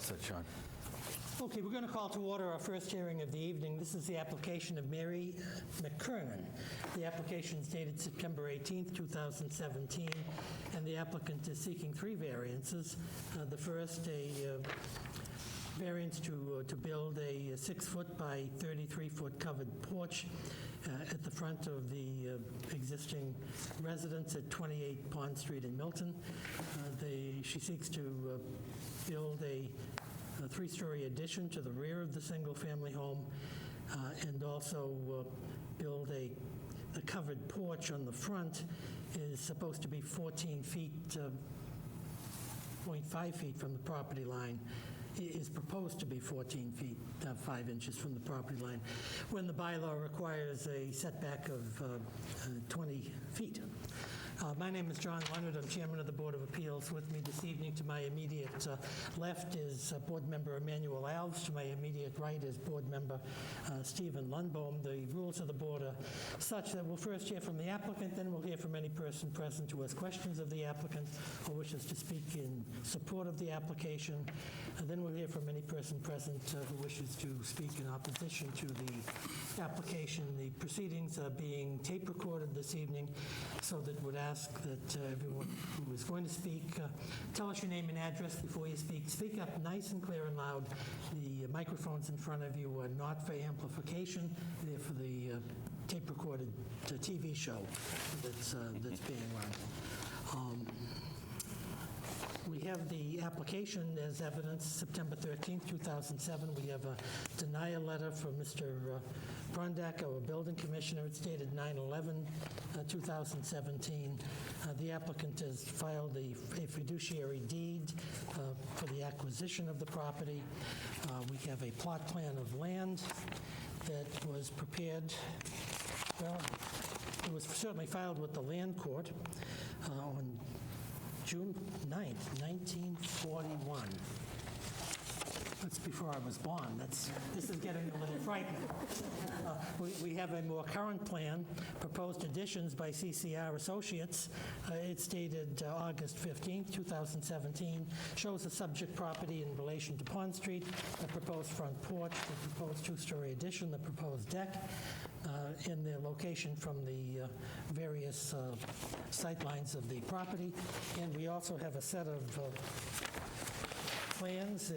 set, John. Okay, we're going to call to order our first hearing of the evening. This is the application of Mary McKernan. The application is dated September 18th, 2017, and the applicant is seeking three variances. The first, a variance to build a 6-foot by 33-foot covered porch at the front of the existing residence at 28 Pond Street in Milton. She seeks to build a 3-story addition to the rear of the single-family home and also build a covered porch on the front. Is supposed to be 14 feet, 0.5 feet from the property line. Is proposed to be 14 feet, 5 inches from the property line, when the bylaw requires a setback of 20 feet. My name is John Leonard. I'm chairman of the Board of Appeals. With me this evening to my immediate left is board member Emmanuel Alves. To my immediate right is board member Stephen Lundbohm. The rules of the board are such that we'll first hear from the applicant, then we'll hear from any person present who has questions of the applicant or wishes to speak in support of the application. And then we'll hear from any person present who wishes to speak in opposition to the application. The proceedings are being tape recorded this evening, so that would ask that everyone who is going to speak, tell us your name and address before you speak. Speak up nice and clear and loud. The microphones in front of you are not for amplification. They're for the tape-recorded TV show that's being run. We have the application as evidence, September 13th, 2007. We have a denial letter from Mr. Brundak, our building commissioner. It's dated 9/11/2017. The applicant has filed a fiduciary deed for the acquisition of the property. We have a plot plan of land that was prepared, well, it was certainly filed with the land court on June 9th, 1941. That's before I was born. This is getting a little frightening. We have a more current plan, proposed additions by CCR Associates. It's dated August 15th, 2017. Shows the subject property in relation to Pond Street, the proposed front porch, the proposed 2-story addition, the proposed deck, in their location from the various sight lines of the property. And we also have a set of plans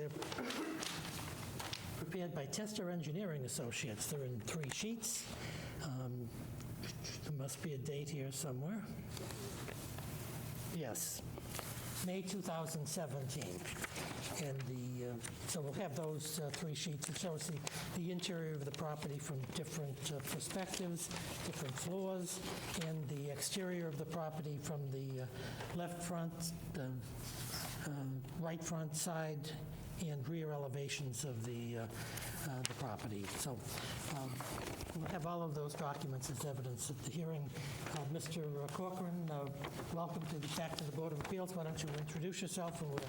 prepared by Tester Engineering Associates. They're in 3 sheets. There must be a date here somewhere. Yes, May 2017. And so we'll have those 3 sheets. It shows the interior of the property from different perspectives, different floors, and the exterior of the property from the left front, the right front, side, and rear elevations of the property. So we'll have all of those documents as evidence at the hearing. Mr. Corcoran, welcome back to the Board of Appeals. Why don't you introduce yourself, and we're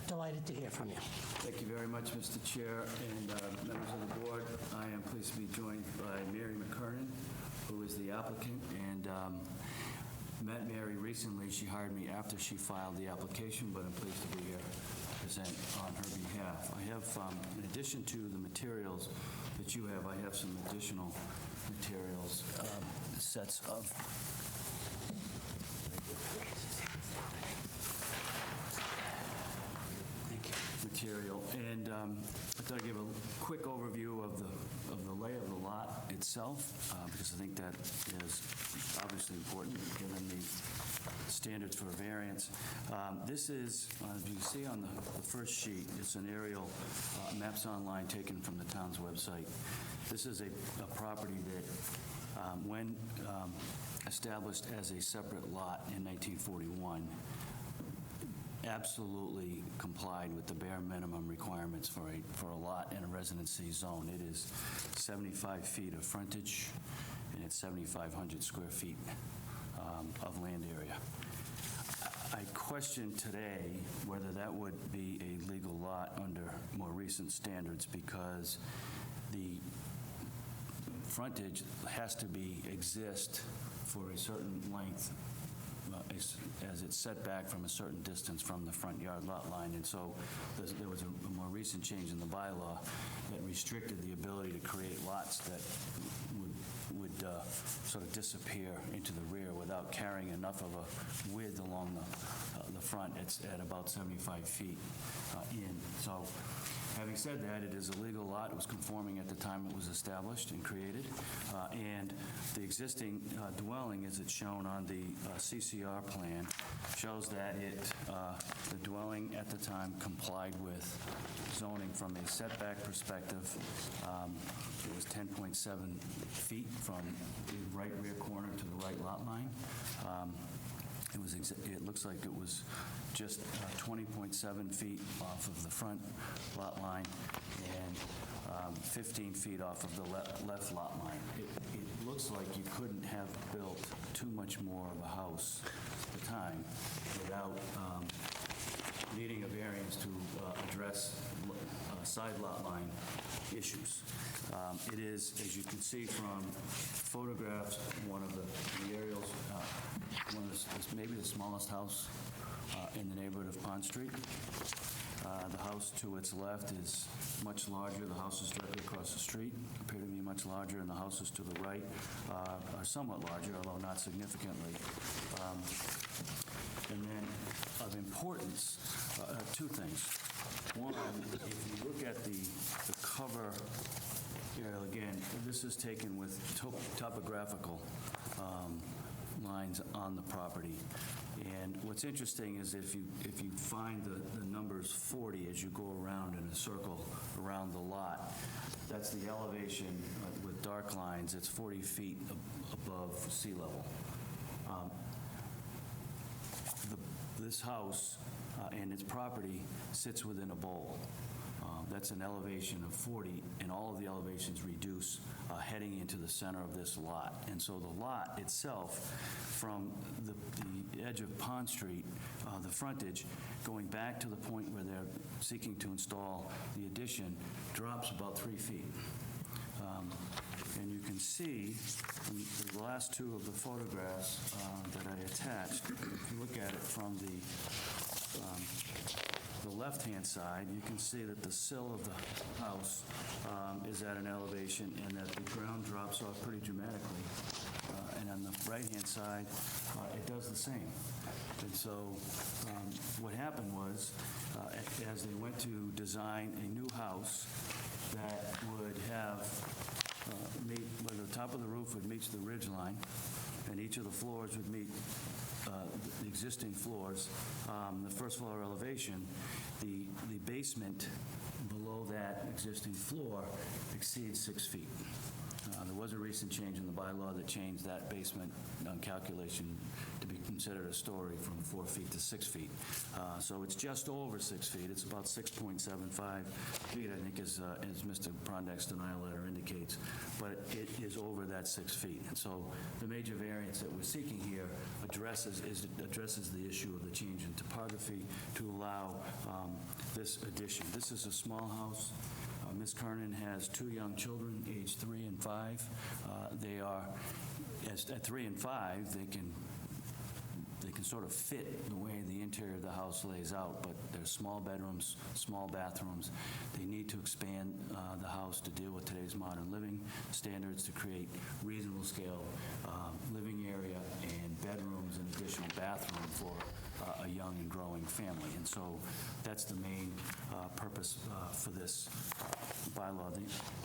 delighted to hear from you. Thank you very much, Mr. Chair and members of the board. I am pleased to be joined by Mary McKernan, who is the applicant, and met Mary recently. She hired me after she filed the application, but I'm pleased to be here to present on her behalf. I have, in addition to the materials that you have, I have some additional materials, sets of material, and I thought I'd give a quick overview of the lay of the lot itself, because I think that is obviously important given the standards for a variance. This is, as you can see on the first sheet, it's an aerial maps online taken from the town's website. This is a property that, when established as a separate lot in 1941, absolutely complied with the bare minimum requirements for a lot in a residency zone. It is 75 feet of frontage, and it's 7,500 square feet of land area. I question today whether that would be a legal lot under more recent standards, because the frontage has to exist for a certain length, as it's set back from a certain distance from the front yard lot line. And so there was a more recent change in the bylaw that restricted the ability to create lots that would sort of disappear into the rear without carrying enough of a width along the front. It's at about 75 feet in. So having said that, it is a legal lot. It was conforming at the time it was established and created. And the existing dwelling, as it's shown on the CCR plan, shows that the dwelling at the time complied with zoning from a setback perspective. It was 10.7 feet from the right rear corner to the right lot line. It looks like it was just 20.7 feet off of the front lot line and 15 feet off of the left lot line. It looks like you couldn't have built too much more of a house at the time without needing a variance to address side lot line issues. It is, as you can see from photographs, one of the aerials, maybe the smallest house in the neighborhood of Pond Street. The house to its left is much larger. The houses directly across the street appear to be much larger, and the houses to the right are somewhat larger, although not significantly. And then of importance, two things. One, if you look at the cover aerial, again, this is taken with topographical lines on the property. And what's interesting is if you find the numbers 40 as you go around in a circle around the lot, that's the elevation with dark lines. It's 40 feet above sea level. This house and its property sits within a bowl. That's an elevation of 40, and all of the elevations reduce heading into the center of this lot. And so the lot itself, from the edge of Pond Street, the frontage, going back to the point where they're seeking to install the addition, drops about 3 feet. And you can see in the last two of the photographs that I attached, if you look at it from the left-hand side, you can see that the sill of the house is at an elevation and that the ground drops off pretty dramatically. And on the right-hand side, it does the same. And so what happened was, as they went to design a new house that would have, where the top of the roof would meet the ridge line, and each of the floors would meet the existing floors, the first floor elevation, the basement below that existing floor exceeds 6 feet. There was a recent change in the bylaw that changed that basement calculation to be considered a story from 4 feet to 6 feet. So it's just over 6 feet. It's about 6.75 feet, I think, as Mr. Prondak's denial letter indicates. But it is over that 6 feet. And so the major variance that we're seeking here addresses the issue of the change in topography to allow this addition. This is a small house. Ms. Kernan has 2 young children, aged 3 and 5. They are, at 3 and 5, they can sort of fit the way the interior of the house lays out, but they're small bedrooms, small bathrooms. They need to expand the house to deal with today's modern living standards to create reasonable scale living area and bedrooms and additional bathroom for a young and growing family. And so that's the main purpose for this bylaw.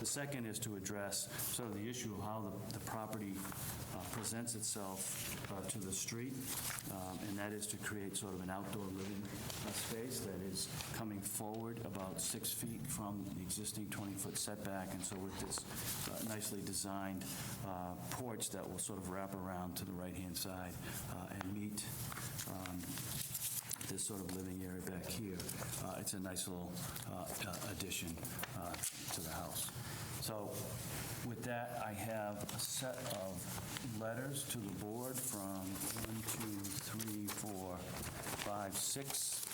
The second is to address sort of the issue of how the property presents itself to the street, and that is to create sort of an outdoor living space that is coming forward about 6 feet from the existing 20-foot setback. And so with this nicely designed porch that will sort of wrap around to the right-hand side and meet this sort of living area back here, it's a nice little addition to the house. So with that, I have a set of letters to the board from 6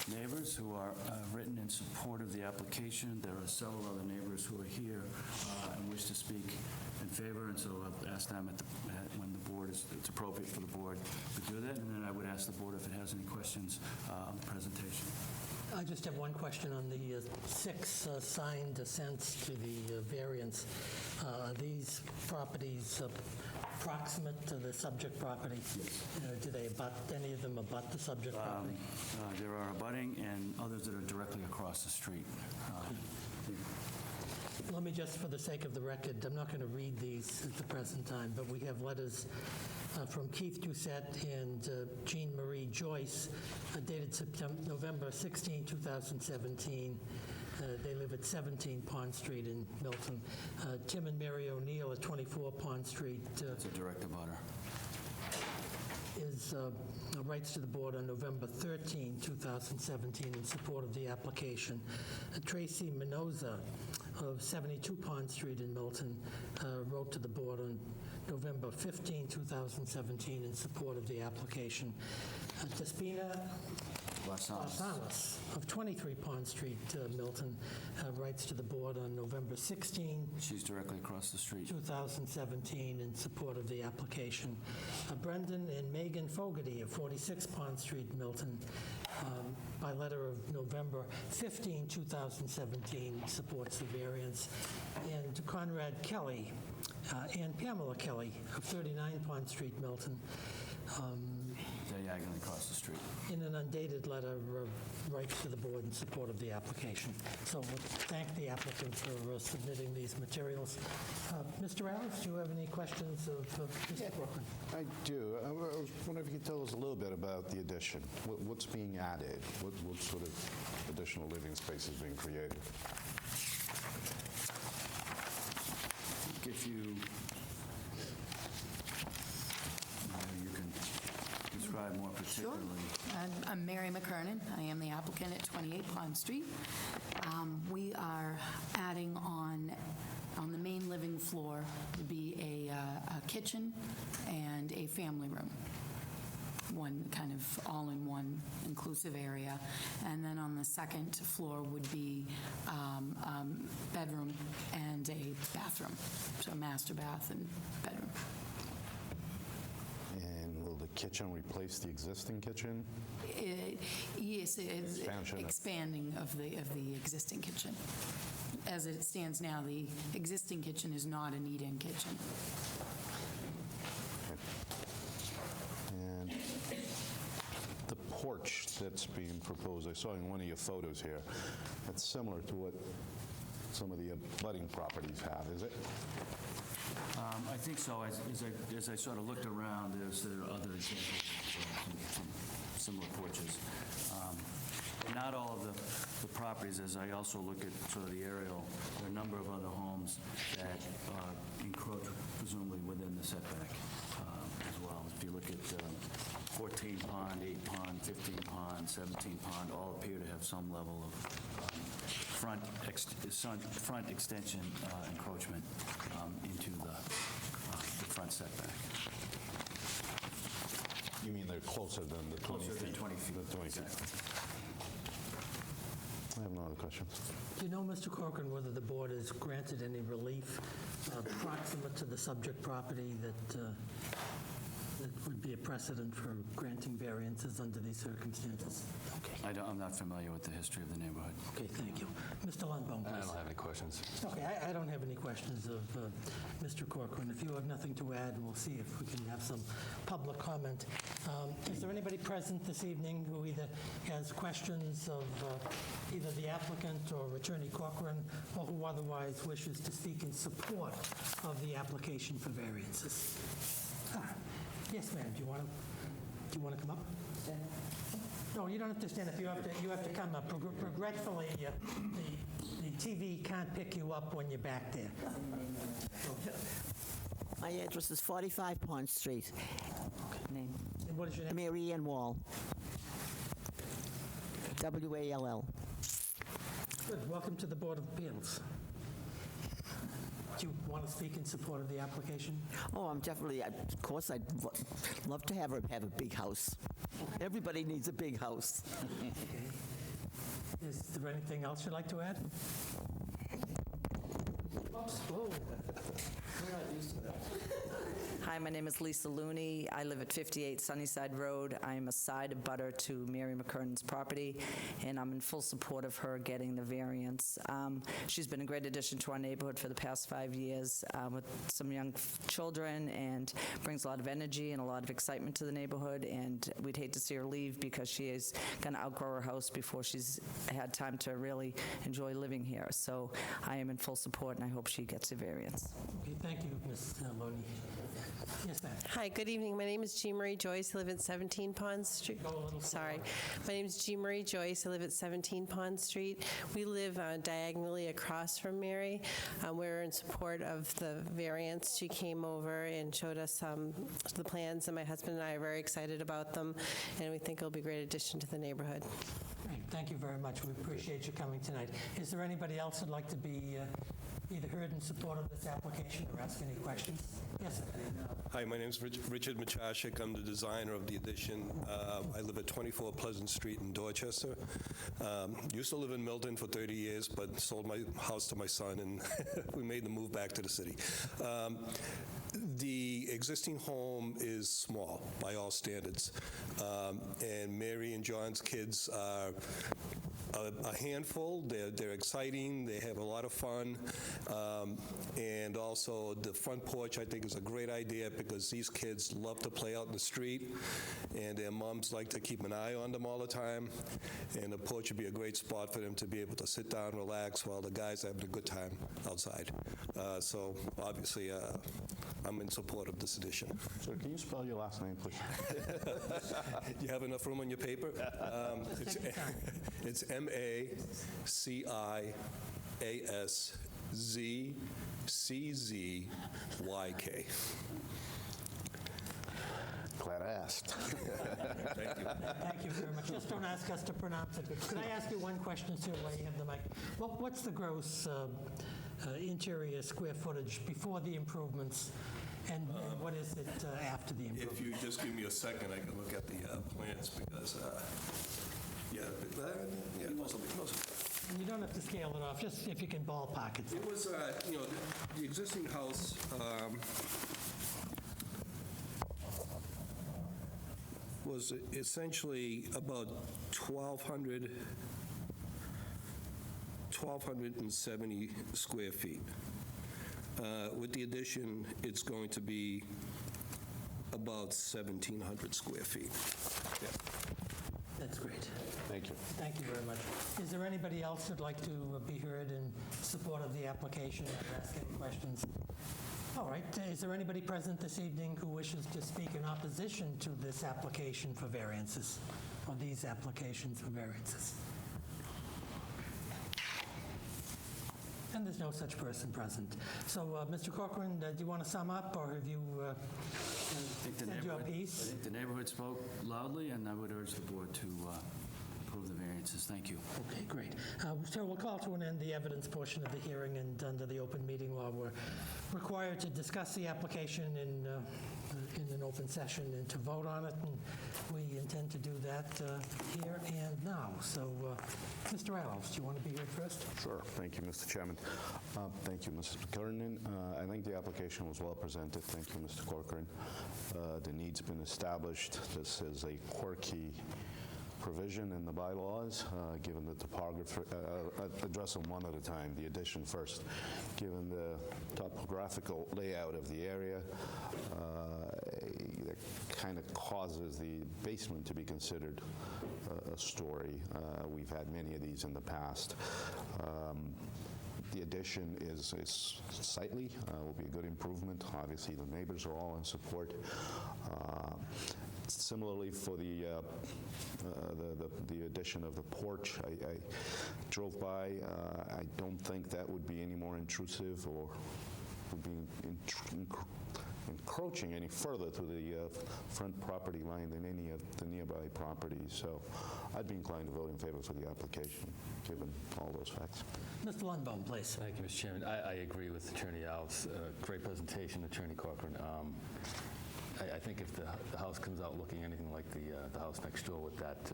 neighbors who are written in support of the application. There are several other neighbors who are here and wish wish to speak in favor, and so I'll ask them when the board it's appropriate for the board to do that, and then I would ask the board if it has any questions on the presentation. I just have one question on the 6 signed assents to the variance. Are these properties proximate to the subject property? Yes. Do they abut, any of them abut the subject property? There are abutting and others that are directly across the street. Let me just, for the sake of the record, I'm not going to read these at the present time, but we have letters from Keith Doucette and Jean Marie Joyce, dated November 16, 2017. They live at 17 Pond Street in Milton. Tim and Mary O'Neill at 24 Pond Street. It's a direct abutter. Is writes to the board on November 13, 2017, in support of the application. Tracy Minoza of 72 Pond Street in Milton wrote to the board on November 15, 2017, in support of the application. Despina Barsalis of 23 Pond Street, Milton, writes to the board on November 16, She's directly across the street. 2017, in support of the application. Brendan and Megan Fogarty of 46 Pond Street, Milton, by letter of November 15, 2017, supports the variance. And Conrad Kelly and Pamela Kelly of 39 Pond Street, Milton, Diagonally across the street. in an undated letter, writes to the board in support of the application. So we'll thank the applicant for submitting these materials. Mr. Alice, do you have any questions of Mr. Corcoran? I do. I was wondering if you could tell us a little bit about the addition. What's being added? What sort of additional living space is being created? If you can describe more particularly. I'm Mary McKernan. I am the applicant at 28 Pond Street. We are adding on the main living floor to be a kitchen and a family room. One kind of all-in-one inclusive area. And then on the second floor would be bedroom and a bathroom. So master bath and bedroom. And will the kitchen replace the existing kitchen? Yes, it's Expansion. expanding of the existing kitchen. As it stands now, the existing kitchen is not an eat-in kitchen. And the porch that's being proposed, I saw in one of your photos here, that's similar to what some of the abutting properties have, is it? I think so. As I sort of looked around, there are other examples of some similar porches. Not all of the properties, as I also look at sort of the aerial, there are a number of other homes that encroach presumably within the setback as well. If you look at 14 Pond, 8 Pond, 15 Pond, 17 Pond, all appear to have some level of front extension encroachment into the front setback. You mean they're closer than the 20 feet? Closer than 20 feet. The 20 feet. Exactly. I have no other questions. Do you know, Mr. Corcoran, whether the board has granted any relief proximate to the subject property that would be a precedent for granting variances under these circumstances? Okay. I'm not familiar with the history of the neighborhood. Okay, thank you. Mr. Lundbaum, please. I don't have any questions. Okay, I don't have any questions of Mr. Corcoran. If you have nothing to add, we'll see if we can have some public comment. Is there anybody present this evening who either has questions of either the applicant or Attorney Corcoran, or who otherwise wishes to speak in support of the application for variances? Yes, ma'am. Do you want to come up? No, you don't have to stand up. You have to come up. Regretfully, the TV can't pick you up when you're back there. My address is 45 Pond Street. Name? And what is your name? Mary Ann Wall. W-A-L-L. Good. Welcome to the Board of Appeals. Do you want to speak in support of the application? Oh, I'm definitely, of course, I'd love to have a big house. Everybody needs a big house. Okay. Is there anything else you'd like to add? Whoops, whoa. We're not used to that. Hi, my name is Lisa Looney. I live at 58 Sunnyside Road. I'm a side abutter to Mary McKernan's property, and I'm in full support of her getting the variance. She's been a great addition to our neighborhood for the past 5 years with some young children, and brings a lot of energy and a lot of excitement to the neighborhood, and we'd hate to see her leave because she is going to outgrow her house before she's had time to really enjoy living here. So I am in full support, and I hope she gets a variance. Okay, thank you, Ms. Loney. Yes, ma'am. Hi, good evening. My name is Jean Marie Joyce. I live at 17 Pond Street. Go a little Sorry. forward. My name is Jean Marie Joyce. I live at 17 Pond Street. We live diagonally across from Mary. We're in support of the variance. She came over and showed us the plans, and my husband and I are very excited about them, and we think it'll be a great addition to the neighborhood. Great, thank you very much. We appreciate you coming tonight. Is there anybody else who'd like to be either heard in support of this application or ask any questions? Yes, sir. Hi, my name is Richard Machashik. I'm the designer of the addition. I live at 24 Pleasant Street in Dorchester. Used to live in Milton for 30 years, but sold my house to my son, and we made the move back to the city. The existing home is small by all standards, and Mary and John's kids are a handful. They're exciting. They have a lot of fun. And also the front porch, I think, is a great idea because these kids love to play out in the street, and their moms like to keep an eye on them all the time. And the porch would be a great spot for them to be able to sit down, relax, while the guys are having a good time outside. So obviously, I'm in support of this addition. Sir, can you spell your last name, please? You have enough room on your paper? It's MACIASZCZYK. Glad I asked. Thank you. Thank you very much. Just don't ask us to pronounce it. Could I ask you one question, too, while you have the mic? What's the gross interior square footage before the improvements, and what is it after the improvements? If you just give me a second, I can look at the plans because, close. And you don't have to scale it off, just if you can ballpark it. It was, the existing house was essentially about 1,270 square feet. With the addition, it's going to be about 1,700 square feet. Yeah. That's great. Thank you. Thank you very much. Is there anybody else who'd like to be heard in support of the application or ask any questions? All right. Is there anybody present this evening who wishes to speak in opposition to this application for variances, or these applications for variances? And there's no such person present. So, Mr. Corcoran, do you want to sum up, or have you said your I piece? think the neighborhood spoke loudly, and I would urge the board to approve the variances. Thank you. Okay, great. So we'll call to an end the evidence portion of the hearing, and under the open meeting law, we're required to discuss the application in an open session and to vote on it, and we intend to do that here and now. So, Mr. Adams, do you want to be here first? Sure. Thank you, Mr. Chairman. Thank you, Mrs. McKernan. I think the application was well presented. Thank you, Mr. Corcoran. The need's been established. This is a quirky provision in the bylaws, given the topography, address them one at a time, the addition first. Given the topographical layout of the area, that kind of causes the basement to be considered a story. We've had many of these in the past. The addition is sightly, will be a good improvement. Obviously, the neighbors are all in support. Similarly, for the addition of the porch, I drove by. I don't think that would be any more intrusive or would be encroaching any further to the front property line than any of the nearby properties. So I'd be inclined to vote in favor for the application, given all those facts. Mr. Lundbaum, please. Thank you, Mr. Chairman. I agree with Attorney Alves. Great presentation, Attorney Corcoran. I think if the house comes out looking anything like the house next door with that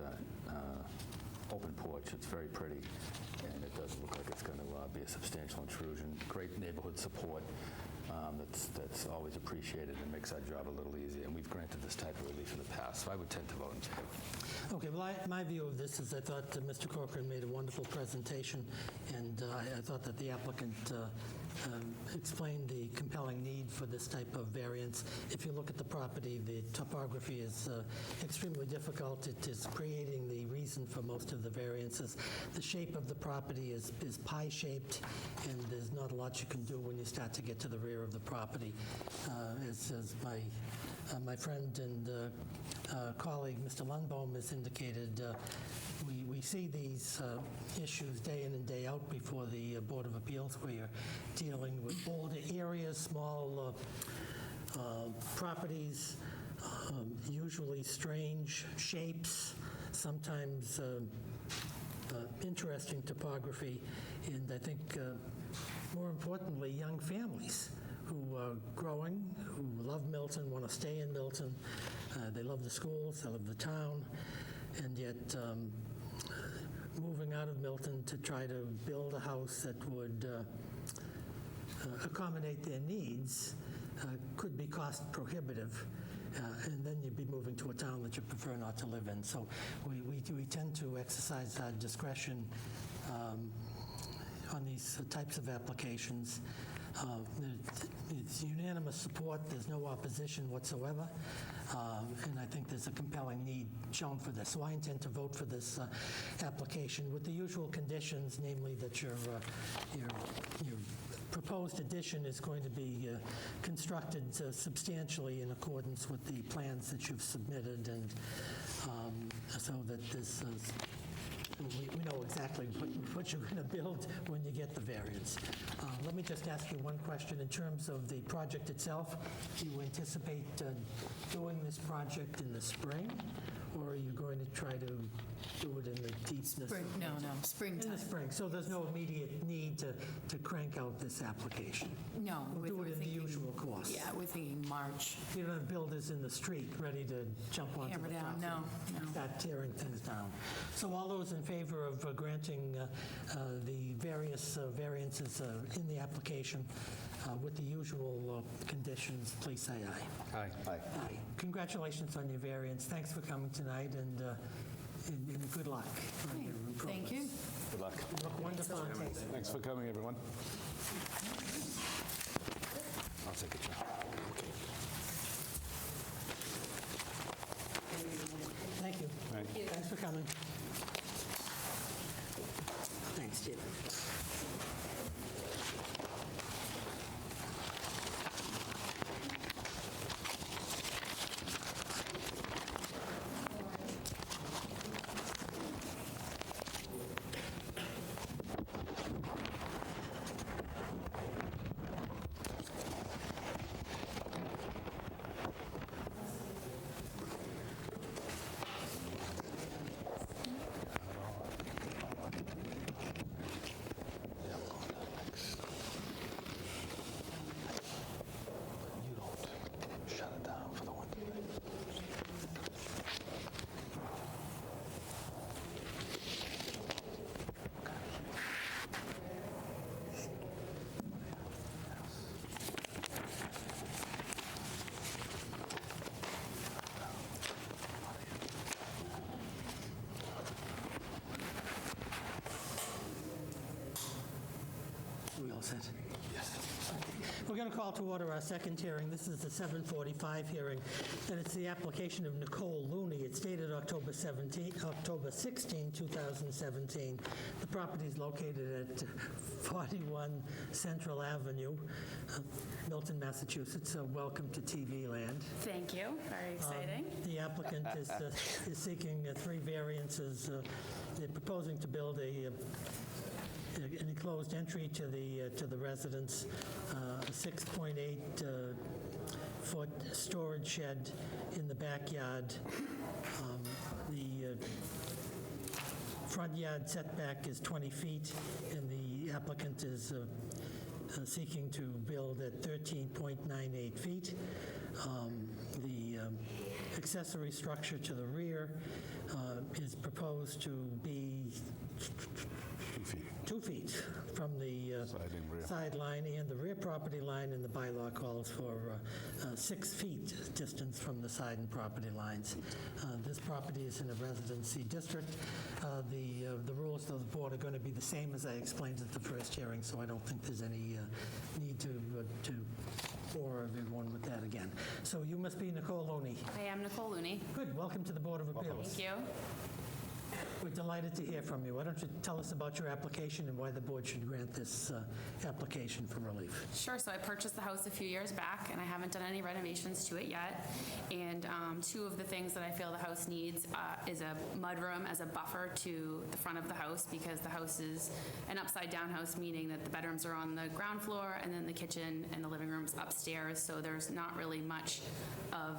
open porch. It's very pretty, and it doesn't look like it's going to be a substantial intrusion. Great neighborhood support. That's always appreciated and makes our job a little easier. And we've granted this type of relief in the past, so I would tend to vote in favor. Okay, well, my view of this is I thought Mr. Corcoran made a wonderful presentation, and I thought that the applicant explained the compelling need for this type of variance. If you look at the property, the topography is extremely difficult. It is creating the reason for most of the variances. The shape of the property is pie-shaped, and there's not a lot you can do when you start to get to the rear of the property. As my friend and colleague, Mr. Lundbaum, has indicated, we see these issues day in and day out before the Board of Appeals, where you're dealing with older areas, small properties, usually strange shapes, sometimes interesting topography, and I think more importantly, young families who are growing, who love Milton, want to stay in Milton. They love the schools, they love the town, and yet moving out of Milton to try to build a house that would accommodate their needs could be cost prohibitive. And then you'd be moving to a town that you prefer not to live in. So we tend to exercise our discretion on these types of applications. It's unanimous support. There's no opposition whatsoever. And I think there's a compelling need shown for this. So I intend to vote for this application with the usual conditions, namely that your proposed addition is going to be constructed substantially in accordance with the plans that you've submitted, and so that this we know exactly what you're going to build when you get the variance. Let me just ask you one question. In terms of the project itself, do you anticipate doing this project in the spring, or are you going to try to do it in the deepness? No, springtime. In the spring, so there's no immediate need to crank out this application? No. We'll do we're it in the thinking- usual course? Yeah, we're thinking March. You don't have builders in the street ready to jump onto Hammer the down, property? no. Start tearing things down. So all those in favor of granting the various variances in the application with the usual conditions, please say aye. Aye. Aye. Congratulations on your variance. Thanks for coming tonight, and good luck on your Thank you. Good luck. You look wonderful on tape. Thanks for coming, everyone. I'll take a shot. Thank you. Thank you. Thanks for coming. Thanks, Steve. We all set? Yes. We're going to call to order our second hearing. This is the 7:45 hearing, and it's the application of Nicole Looney. It's dated October 16, 2017. The property is located at 41 Central Avenue, Milton, Massachusetts. So welcome to TV land. Thank you. Very exciting. The applicant is seeking three variances. They're proposing to build an enclosed entry to the residence, a 6.8-foot storage shed in the backyard. The front yard setback is 20 feet, and the applicant is seeking to build at 13.98 feet. The accessory structure to the rear is proposed to be 2 feet from the Side and rear. sideline and the rear property line, and the bylaw calls for 6 feet distance from the side and property lines. This property is in a residency district. The rules of the board are going to be the same as I explained at the first hearing, so I don't think there's any need to bore everyone with that again. So you must be Nicole Looney. I am Nicole Looney. Good, welcome to the Board of Appeals. Thank you. We're delighted to hear from you. Why don't you tell us about your application and why the board should grant this application for relief? Sure, so I purchased the house a few years back, and I haven't done any renovations to it yet. And two of the things that I feel the house needs is a mudroom as a buffer to the front of the house, because the house is an upside-down house, meaning that the bedrooms are on the ground floor, and then the kitchen and the living room's upstairs, so there's not really much of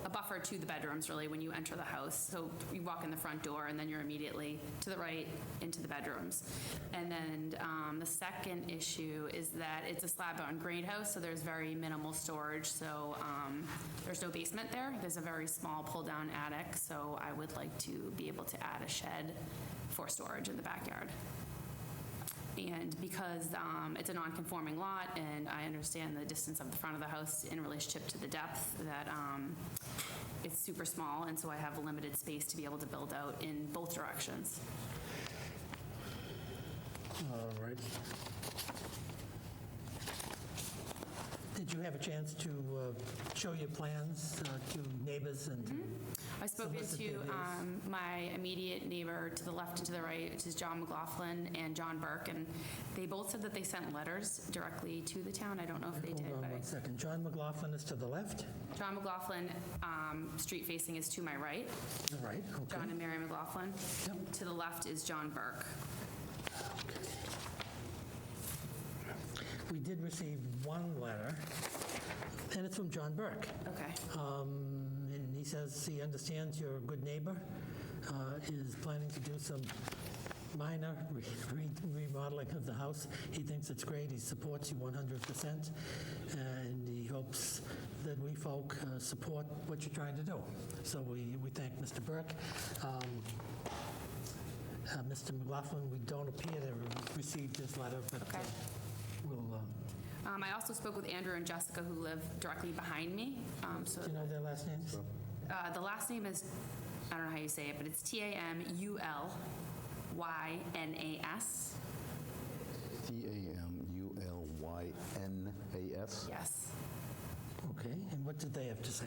a buffer to the bedrooms, really, when you enter the house. So you walk in the front door, and then you're immediately to the right into the bedrooms. And then the second issue is that it's a slab-on-grade house, so there's very minimal storage. So there's no basement there. There's a very small pull-down attic, so I would like to be able to add a shed for storage in the backyard. And because it's a non-conforming lot, and I understand the distance of the front of the house in relationship to the depth, that it's super small, and so I have a limited space to be able to build out in both directions. All right. Did you have a chance to show your plans to neighbors and to I've spoken solicit their to views? my immediate neighbor to the left and to the right, which is John McLaughlin and John Burke, and they both said that they sent letters directly to the town. I don't know if they did, Hold on but one second. John McLaughlin is to the left? John McLaughlin, street facing, is to my right. All right, okay. John and Mary McLaughlin. Yep. To the left is John Burke. We did receive one letter, and it's from John Burke. Okay. And he says he understands you're a good neighbor, is planning to do some minor remodeling of the house. He thinks it's great. He supports you 100%, and he hopes that we folk support what you're trying to do. So we thank Mr. Burke. Mr. McLaughlin, we don't appear to have received his letter, but Okay. we'll... I also spoke with Andrew and Jessica, who live directly behind me. So do you know their last names? the last name is, I don't know how you say it, but it's Tamulynas. Tamulynas? Yes. Okay, and what did they have to say?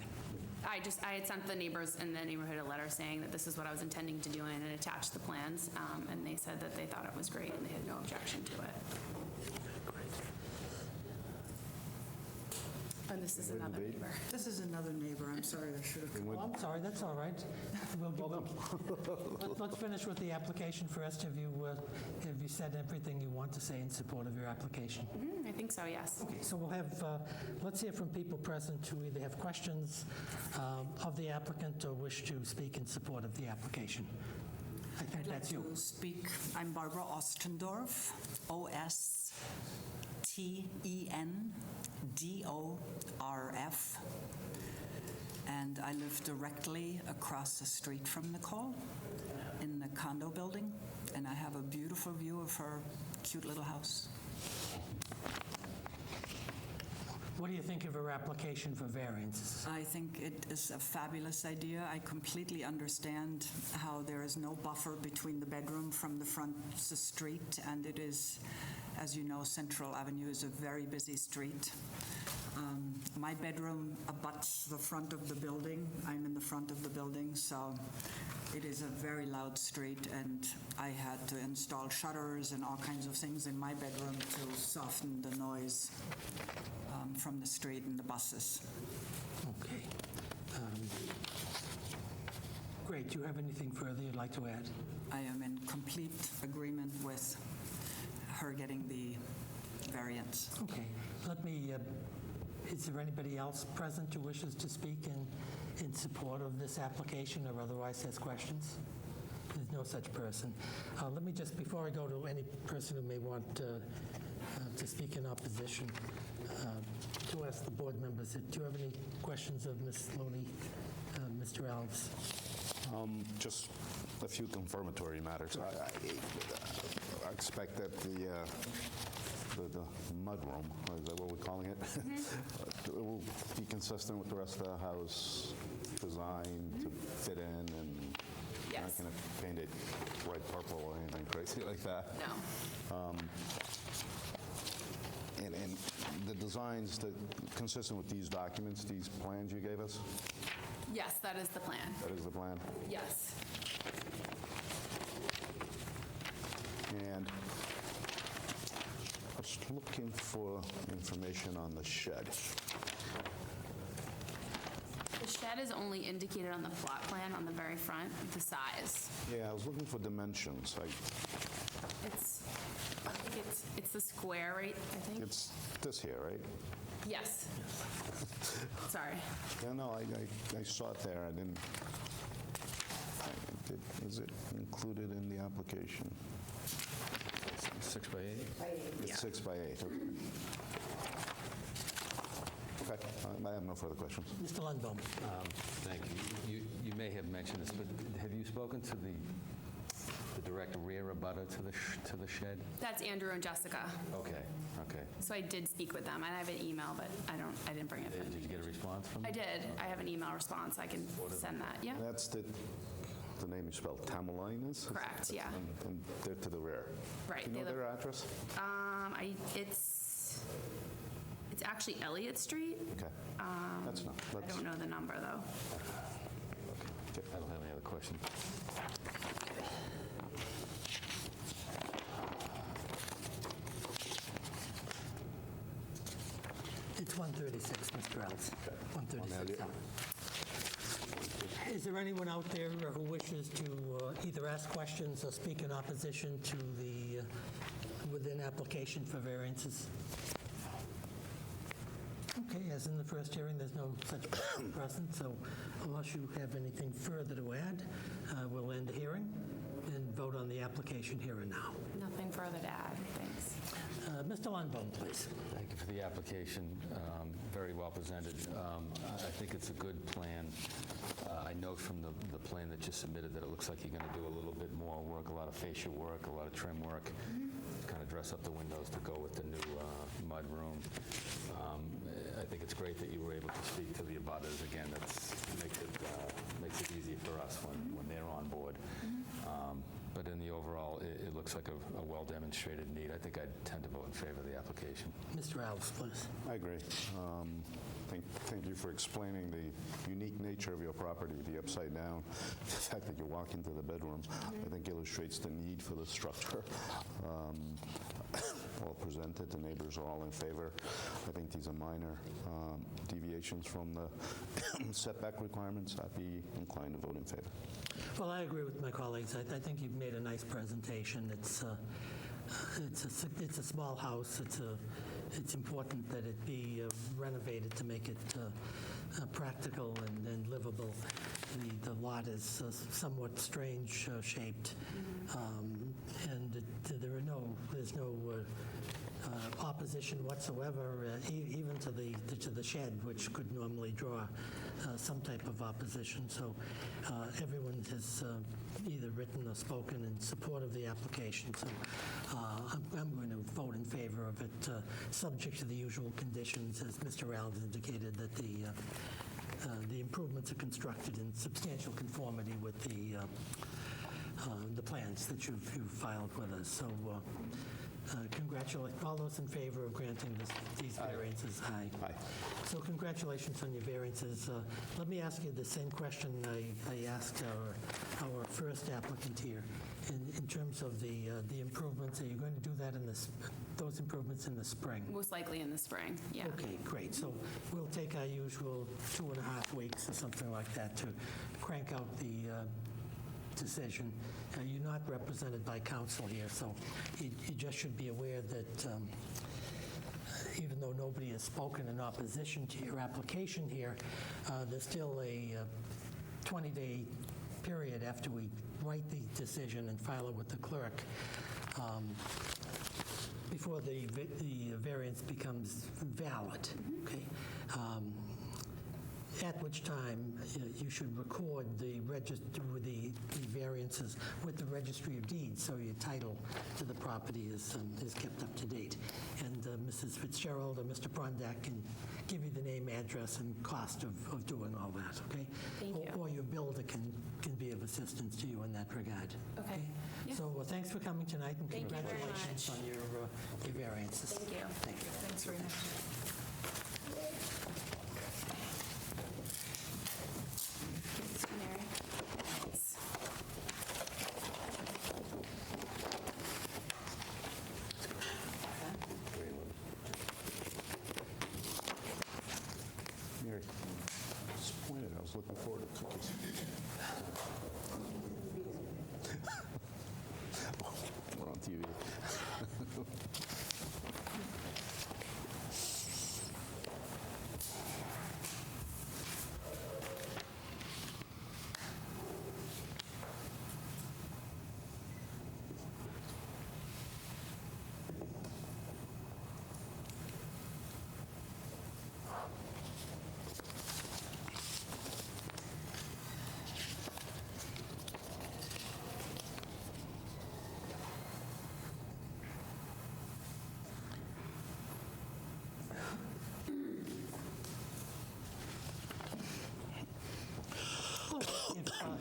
I had sent the neighbors in the neighborhood a letter saying that this is what I was intending to do and attached the plans, and they said that they thought it was great and they had no objection to it. And this is another neighbor. This is another neighbor. I'm sorry, I should have. Oh, I'm sorry, that's all right. Let's finish with the application first. Have you said everything you want to say in support of your application? I think so, yes. Okay, so we'll have, let's hear from people present who either have questions of the applicant or wish to speak in support of the application. I think I'd like that's you. to speak. I'm Barbara Ostendorf, Ostendorf, and I live directly across the street from Nicole in the condo building, and I have a beautiful view of her cute little house. What do you think of her application for variances? I think it is a fabulous idea. I completely understand how there is no buffer between the bedroom from the front to the street, and it is, as you know, Central Avenue is a very busy street. My bedroom abuts the front of the building. I'm in the front of the building, so it is a very loud street, and I had to install shutters and all kinds of things in my bedroom to soften the noise from the street and the buses. Okay. Great. Do you have anything further you'd like to add? I am in complete agreement with her getting the variance. Okay. Let me, is there anybody else present who wishes to speak in support of this application or otherwise has questions? There's no such person. Let me just, before I go to any person who may want to speak in opposition, to ask the board members, do you have any questions of Ms. Looney Mr. Alves? Just a few confirmatory matters. I expect that the mudroom, is that what we're calling it? It will be consistent with the rest of the house, designed to fit in, and you're not Yes. going to paint it bright purple or anything crazy like that. No. And the designs that consistent with these documents, these plans you gave us, Yes, that is the plan. that is the plan? Yes. And I was looking for information on the shed. The shed is only indicated on the plot plan on the very front, the size. Yeah, I was looking for dimensions. I think it's the square, right, I think? It's this here, right? Yes. Sorry. Yeah, no, I saw it there. I didn't. Is it included in the application? 6 by 8? It's 6 by 8. Okay, I have no further questions. Mr. Lundbaum? Thank you. You may have mentioned this, but have you spoken to the direct rear abutter to the shed? That's Andrew and Jessica. Okay, okay. So I did speak with them. I have an email, but I didn't bring it. Did you get a response from them? I did. I have an email response. I can send that. Yeah. That's the name you spelled, Tamerlinus? Correct, yeah. And they're to the rear. Right, Do you know they live- their address? It's actually Elliott Street. Okay. That's enough. I don't know the number though. I don't have any other questions. It's 136, Mr. Alves. 136. Is there anyone out there who wishes to either ask questions or speak in opposition to the within application for variances? Okay, as in the first hearing, there's no such person present, so unless you have anything further to add, we'll end the hearing and vote on the application here and now. Nothing further to add. Thanks. Mr. Lundbaum, please. Thank you for the application. Very well presented. I think it's a good plan. I note from the plan that you submitted that it looks like you're going to do a little bit more work, a lot of fascia work, a lot of trim work, kind of dress up the windows to go with the new mud room. I think it's great that you were able to speak to the abutters. Again, that makes it easier for us when they're on board. But in the overall, it looks like a well-demonstrated need. I think I'd tend to vote in favor of the application. Mr. Alves, please. I agree. Thank you for explaining the unique nature of your property, the upside down. The fact that you walk into the bedroom, I think illustrates the need for the structure. Well presented, the neighbors are all in favor. I think these are minor deviations from the setback requirements. I'd be inclined to vote in favor. Well, I agree with my colleagues. I think you've made a nice presentation. It's a small house. It's important that it be renovated to make it practical and livable. The lot is somewhat strange shaped, and there's no opposition whatsoever, even to the shed, which could normally draw some type of opposition. So everyone has either written or spoken in support of the application. So I'm going to vote in favor of it, subject to the usual conditions, as Mr. Alves indicated, that the improvements are constructed in substantial conformity with the plans that you've filed with us. So congratulate all those in favor of granting these variances. Aye. Aye. So congratulations on your variances. Let me ask you the same question I asked our first applicant here. In terms of the improvements, are you going to do that those improvements in the spring? Most likely in the spring. Yeah. Okay, great. So we'll take our usual 2.5 weeks or something like that to crank out the decision. You're not represented by counsel here, so you just should be aware that even though nobody has spoken in opposition to your application here, there's still a 20-day period after we write the decision and file it with the clerk before the variance becomes valid. Okay. at which time you should record the variances with the Registry of Deeds, so your title to the property is kept up to date. And Mrs. Fitzgerald or Mr. Prondak can give you the name, address, and cost of doing all that, okay? Thank you. Or your builder can be of assistance to you in that regard. Okay. Yeah. So thanks for coming tonight, and Thank you very congratulations much. on your variances. Thank you. Thank you. Thanks very much. Thanks, Mary. Thanks. Mary, disappointed. I was looking forward to cookies. We're on TV.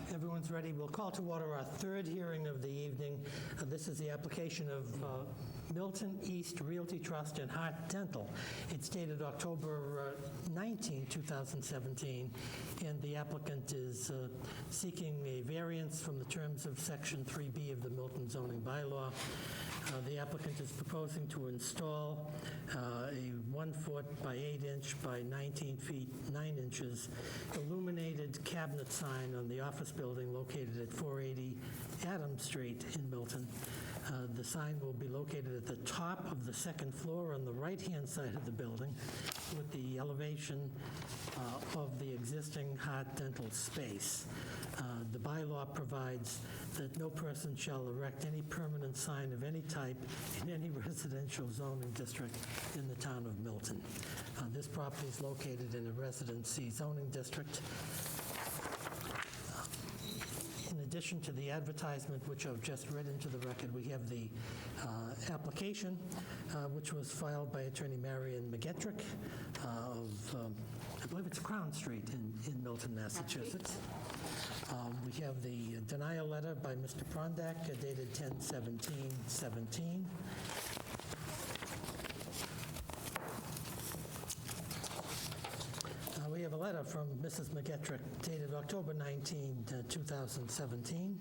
If everyone's ready, we'll call to order our third hearing of the evening. This is the application of Milton East Realty Trust and Hart Dental. It's dated October 19, 2017, and the applicant is seeking a variance from the terms of Section 3B of the Milton zoning bylaw. The applicant is proposing to install a 1 foot by 8 inch by 19 feet 9 inches illuminated cabinet sign on the office building located at 480 Adams Street in Milton. The sign will be located at the top of the second floor on the right-hand side of the building with the elevation of the existing Hart Dental space. The bylaw provides that no person shall erect any permanent sign of any type in any residential zoning district in the town of Milton. This property is located in a residency zoning district. In addition to the advertisement, which I've just read into the record, we have the application, which was filed by Attorney Marion McGettrick of, I believe it's Crown Street in Milton, Massachusetts. We have the denial letter by Mr. Prondak dated 10/17/17. We have a letter from Mrs. McGettrick dated October 19, 2017,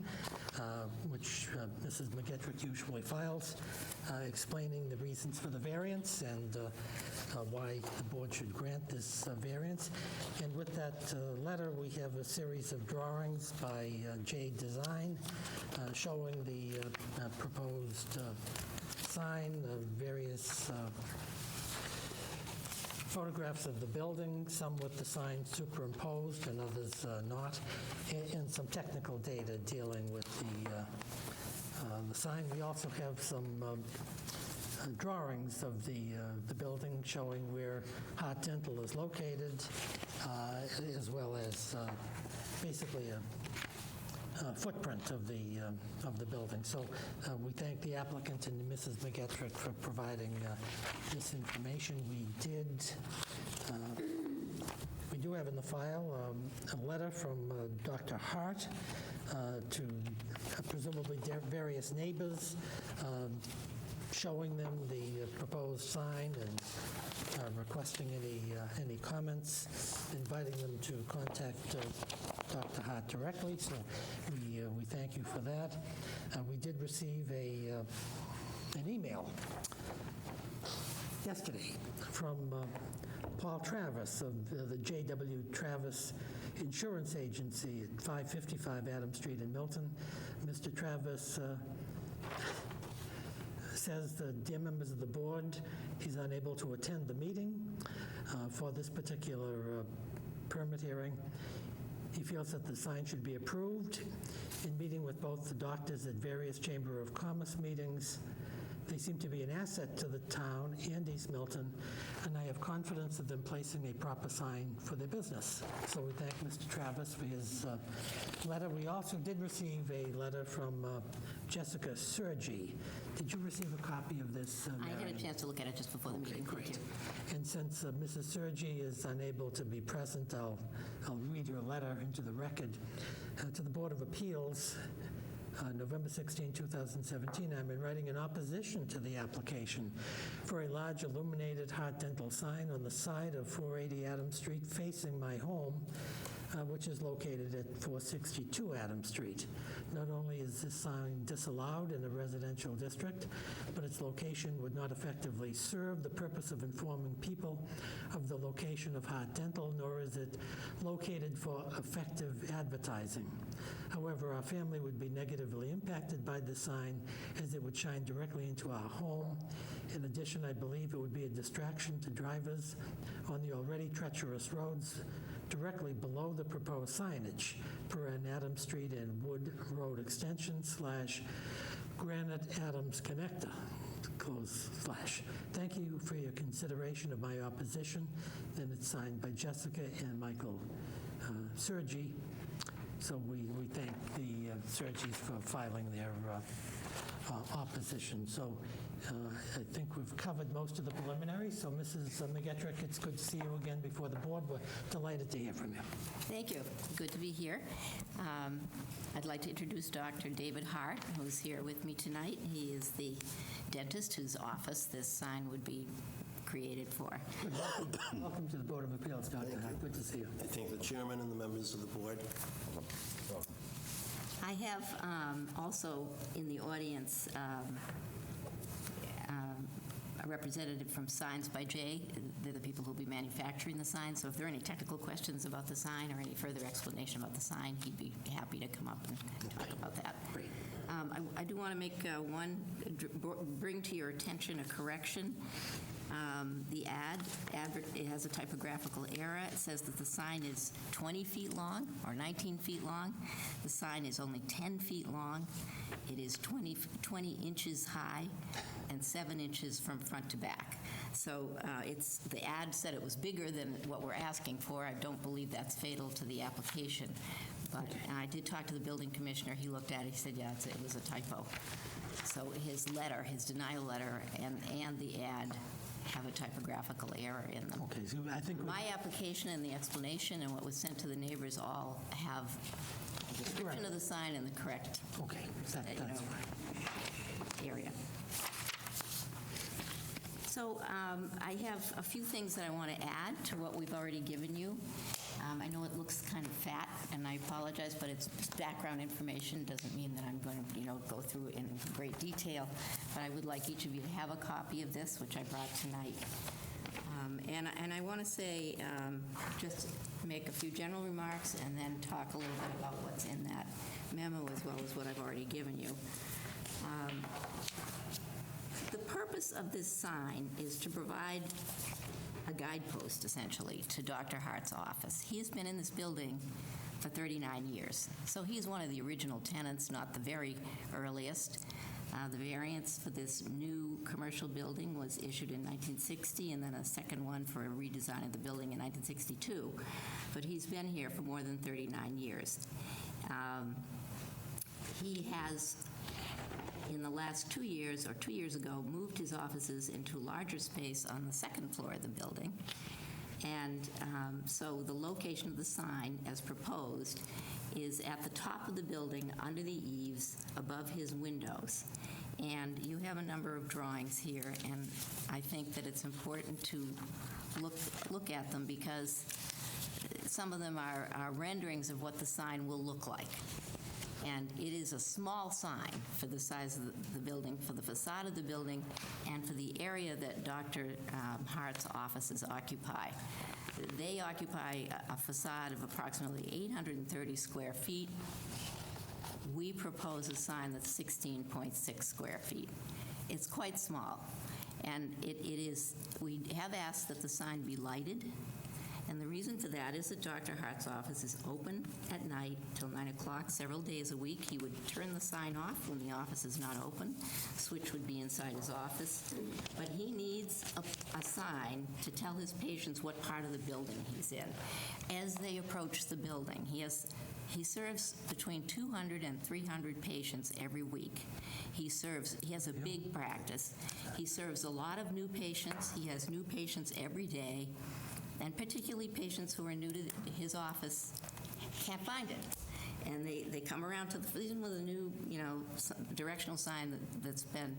which Mrs. McGettrick usually files, explaining the reasons for the variance and why the board should grant this variance. And with that letter, we have a series of drawings by Jade Design showing the proposed sign, various photographs of the building, some with the sign superimposed and others not, and some technical data dealing with the sign. We also have some drawings of the building showing where Hart Dental is located, as well as basically a footprint of the building. So we thank the applicant and Mrs. McGettrick for providing this information. We do have in the file a letter from Dr. Hart to presumably various neighbors, showing them the proposed sign and requesting any comments, inviting them to contact Dr. Hart directly, so we thank you for that. We did receive an email yesterday from Paul Travis of the J.W. Travis Insurance Agency at 555 Adams Street in Milton. Mr. Travis says that, dear members of the board, he's unable to attend the meeting for this particular permit hearing. He feels that the sign should be approved. In meeting with both the doctors at various Chamber of Commerce meetings, They seem to be an asset to the town and East Milton, and I have confidence of them placing a proper sign for their business. So we thank Mr. Travis for his letter. We also did receive a letter from Jessica Sergi. Did you receive a copy of this, I Mary? had a chance to look at it just before the meeting. Thank you. And since Mrs. Sergi is unable to be present, I'll read her letter into the record. To the Board of Appeals, November 16, 2017, I'm in writing in opposition to the application for a large illuminated heart dental sign on the side of 480 Adams Street facing my home, which is located at 462 Adams Street. Not only is this sign disallowed in a residential district, but its location would not effectively serve the purpose of informing people of the location of Heart Dental, nor is it located for effective advertising. However, our family would be negatively impacted by this sign as it would shine directly into our home. In addition, I believe it would be a distraction to drivers on the already treacherous roads directly below the proposed signage per an Adams Street and Wood Road extension / Granite Adams connector, /. Thank you for your consideration of my opposition. And it's signed by Jessica and Michael Sergi. So we thank the Sergis for filing their opposition. So I think we've covered most of the preliminaries. So Mrs. McGettrick, it's good to see you again before the board. We're delighted to hear from you. Thank you. Good to be here. I'd like to introduce Dr. David Hart, who's here with me tonight. He is the dentist whose office this sign would be created for. Welcome to the Board of Appeals, Dr. Hart. Good to see you. I thank the chairman and the members of the board. I have also in the audience a representative from Signs by Jay. They're the people who'll be manufacturing the sign. So if there are any technical questions about the sign or any further explanation about the sign, he'd be happy to come up and talk about that. Great. I do want to make bring to your attention a correction. The ad, it has a typographical error. It says that the sign is 20 feet long or 19 feet long. The sign is only 10 feet long. It is 20 inches high and 7 inches from front to back. So the ad said it was bigger than what we're asking for. I don't believe that's fatal to the application. But I did talk to the building commissioner. He looked at it. He said, yeah, it was a typo. So his letter, his denial letter, and the ad have a typographical error in them. Okay, so I think my application and the explanation and what was sent to the neighbors all have a description of the sign and the correct that's area. So I have a few things that I want to add to what we've already given you. I know it looks kind of fat, and I apologize, but it's background information. Doesn't mean that I'm going to go through it in great detail. But I would like each of you to have a copy of this, which I brought tonight. And I want to say, just make a few general remarks and then talk a little bit about what's in that memo as well as what I've already given you. The purpose of this sign is to provide a guidepost, essentially, to Dr. Hart's office. He's been in this building for 39 years. So he's one of the original tenants, not the very earliest. The variance for this new commercial building was issued in 1960, and then a second one for a redesign of the building in 1962. But he's been here for more than 39 years. He has, in the last 2 years, or 2 years ago, moved his offices into larger space on the second floor of the building. And so the location of the sign, as proposed, is at the top of the building, under the eaves, above his windows. And you have a number of drawings here, and I think that it's important to look at them because some of them are renderings of what the sign will look like. And it is a small sign for the size of the building, for the facade of the building, and for the area that Dr. Hart's offices occupy. They occupy a facade of approximately 830 square feet. We propose a sign that's 16.6 square feet. It's quite small. And we have asked that the sign be lighted, And the reason for that is that Dr. Hart's office is open at night till 9 o'clock, several days a week. He would turn the sign off when the office is not open. Switch would be inside his office. But he needs a sign to tell his patients what part of the building he's in as they approach the building. He serves between 200 and 300 patients every week. He has a big practice. He serves a lot of new patients. He has new patients every day, and particularly patients who are new to his office can't find it. And they come around to even with a new, directional sign that's been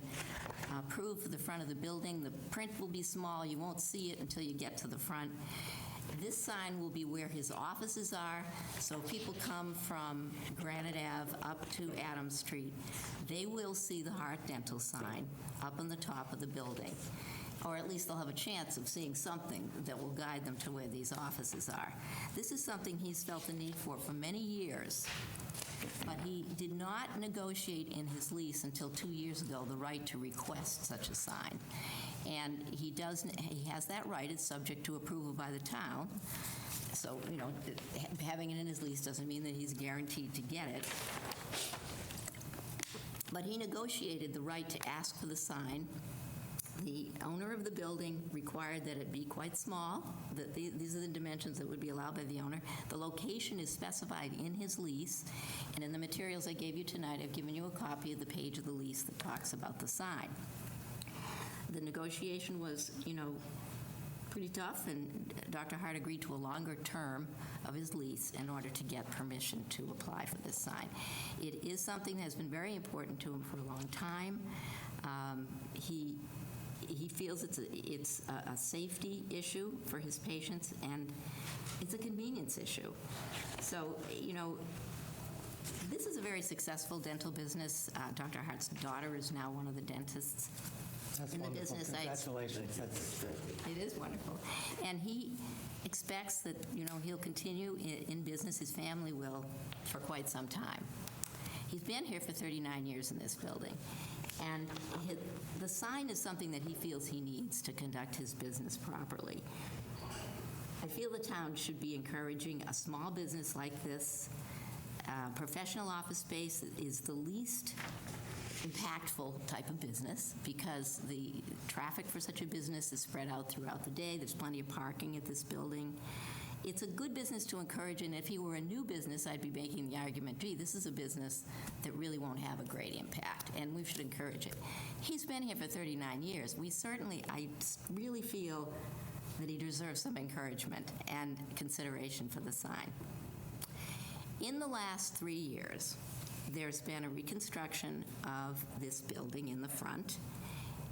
approved for the front of the building. The print will be small. You won't see it until you get to the front. This sign will be where his offices are, so if people come from Granite Ave up to Adams Street, they will see the Hart Dental sign up on the top of the building, or at least they'll have a chance of seeing something that will guide them to where these offices are. This is something he's felt the need for many years, but he did not negotiate in his lease until 2 years ago the right to request such a sign. And he has that right. It's subject to approval by the town. So, having it in his lease doesn't mean that he's guaranteed to get it. But he negotiated the right to ask for the sign. The owner of the building required that it be quite small. These are the dimensions that would be allowed by the owner. The location is specified in his lease. And in the materials I gave you tonight, I've given you a copy of the page of the lease that talks about the sign. The negotiation was, pretty tough, and Dr. Hart agreed to a longer term of his lease in order to get permission to apply for this sign. It is something that has been very important to him for a long time. He feels it's a safety issue for his patients, and it's a convenience issue. So, this is a very successful dental business. Dr. Hart's daughter is now one of the dentists in the business. Congratulations. It is wonderful. And he expects that, he'll continue in business, his family will, for quite some time. He's been here for 39 years in this building. And the sign is something that he feels he needs to conduct his business properly. I feel the town should be encouraging a small business like this. Professional office space is the least impactful type of business because the traffic for such a business is spread out throughout the day. There's plenty of parking at this building. It's a good business to encourage, and if he were a new business, I'd be making the argument, gee, this is a business that really won't have a great impact, and we should encourage it. He's been here for 39 years. I really feel that he deserves some encouragement and consideration for the sign. In the last 3 years, there's been a reconstruction of this building in the front,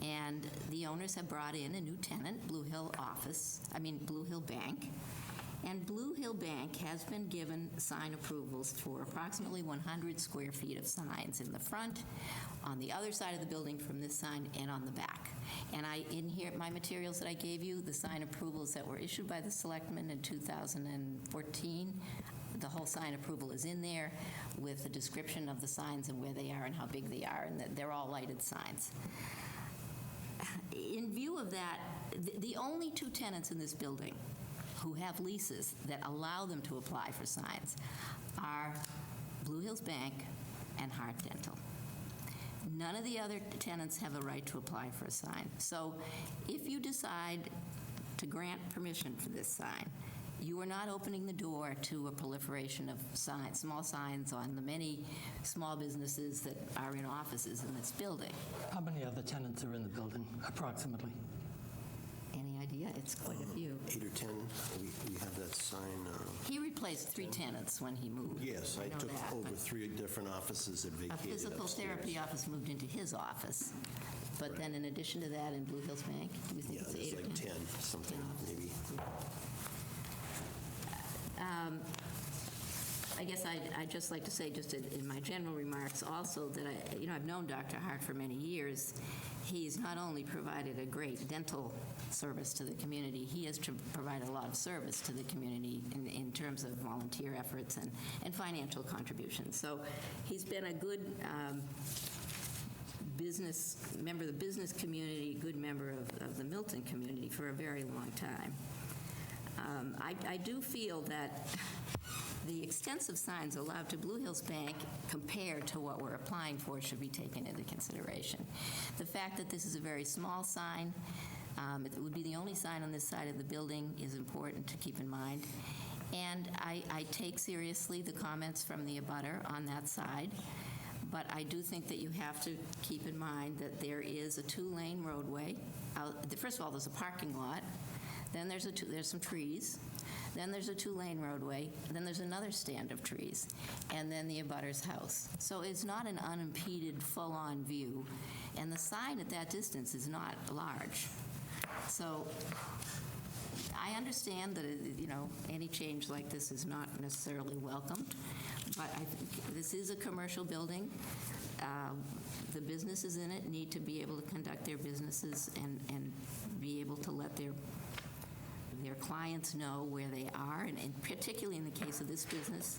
and the owners have brought in a new tenant, Blue Hill Bank. And Blue Hill Bank has been given sign approvals for approximately 100 square feet of signs in the front, on the other side of the building from this sign, and on the back. And in here, my materials that I gave you, the sign approvals that were issued by the selectmen in 2014, the whole sign approval is in there with a description of the signs and where they are and how big they are, and they're all lighted signs. In view of that, the only two tenants in this building who have leases that allow them to apply for signs are Blue Hills Bank and Hart Dental. None of the other tenants have a right to apply for a sign. So if you decide to grant permission for this sign, you are not opening the door to a proliferation of signs, small signs on the many small businesses that are in offices in this building. How many other tenants are in the building, approximately? Any idea? It's quite a few. 8 or 10, we have that sign. He replaced 3 tenants when he moved. Yes, I know took that, over but 3 different offices that vacated a physical upstairs. therapy office moved into his office. But then in addition to that, in Blue Hills Bank, do you think Yeah, it's 8 there's or like 10? 10, something, maybe. I guess I'd just like to say, just in my general remarks also, that I've known Dr. Hart for many years. He's not only provided a great dental service to the community, he has provided a lot of service to the community in terms of volunteer efforts and financial contributions. So he's been a good member of the business community, good member of the Milton community for a very long time. I do feel that the extensive signs allowed to Blue Hills Bank compared to what we're applying for should be taken into consideration. The fact that this is a very small sign, it would be the only sign on this side of the building, is important to keep in mind. And I take seriously the comments from the abutter on that side, but I do think that you have to keep in mind that there is a 2-lane roadway. First of all, there's a parking lot, then there's some trees, then there's a 2-lane roadway, then there's another stand of trees, and then the abutter's house. So it's not an unimpeded, full-on view, and the sign at that distance is not large. So I understand that, any change like this is not necessarily welcomed, but I think this is a commercial building. The businesses in it need to be able to conduct their businesses and be able to let their clients know where they are, and particularly in the case of this business,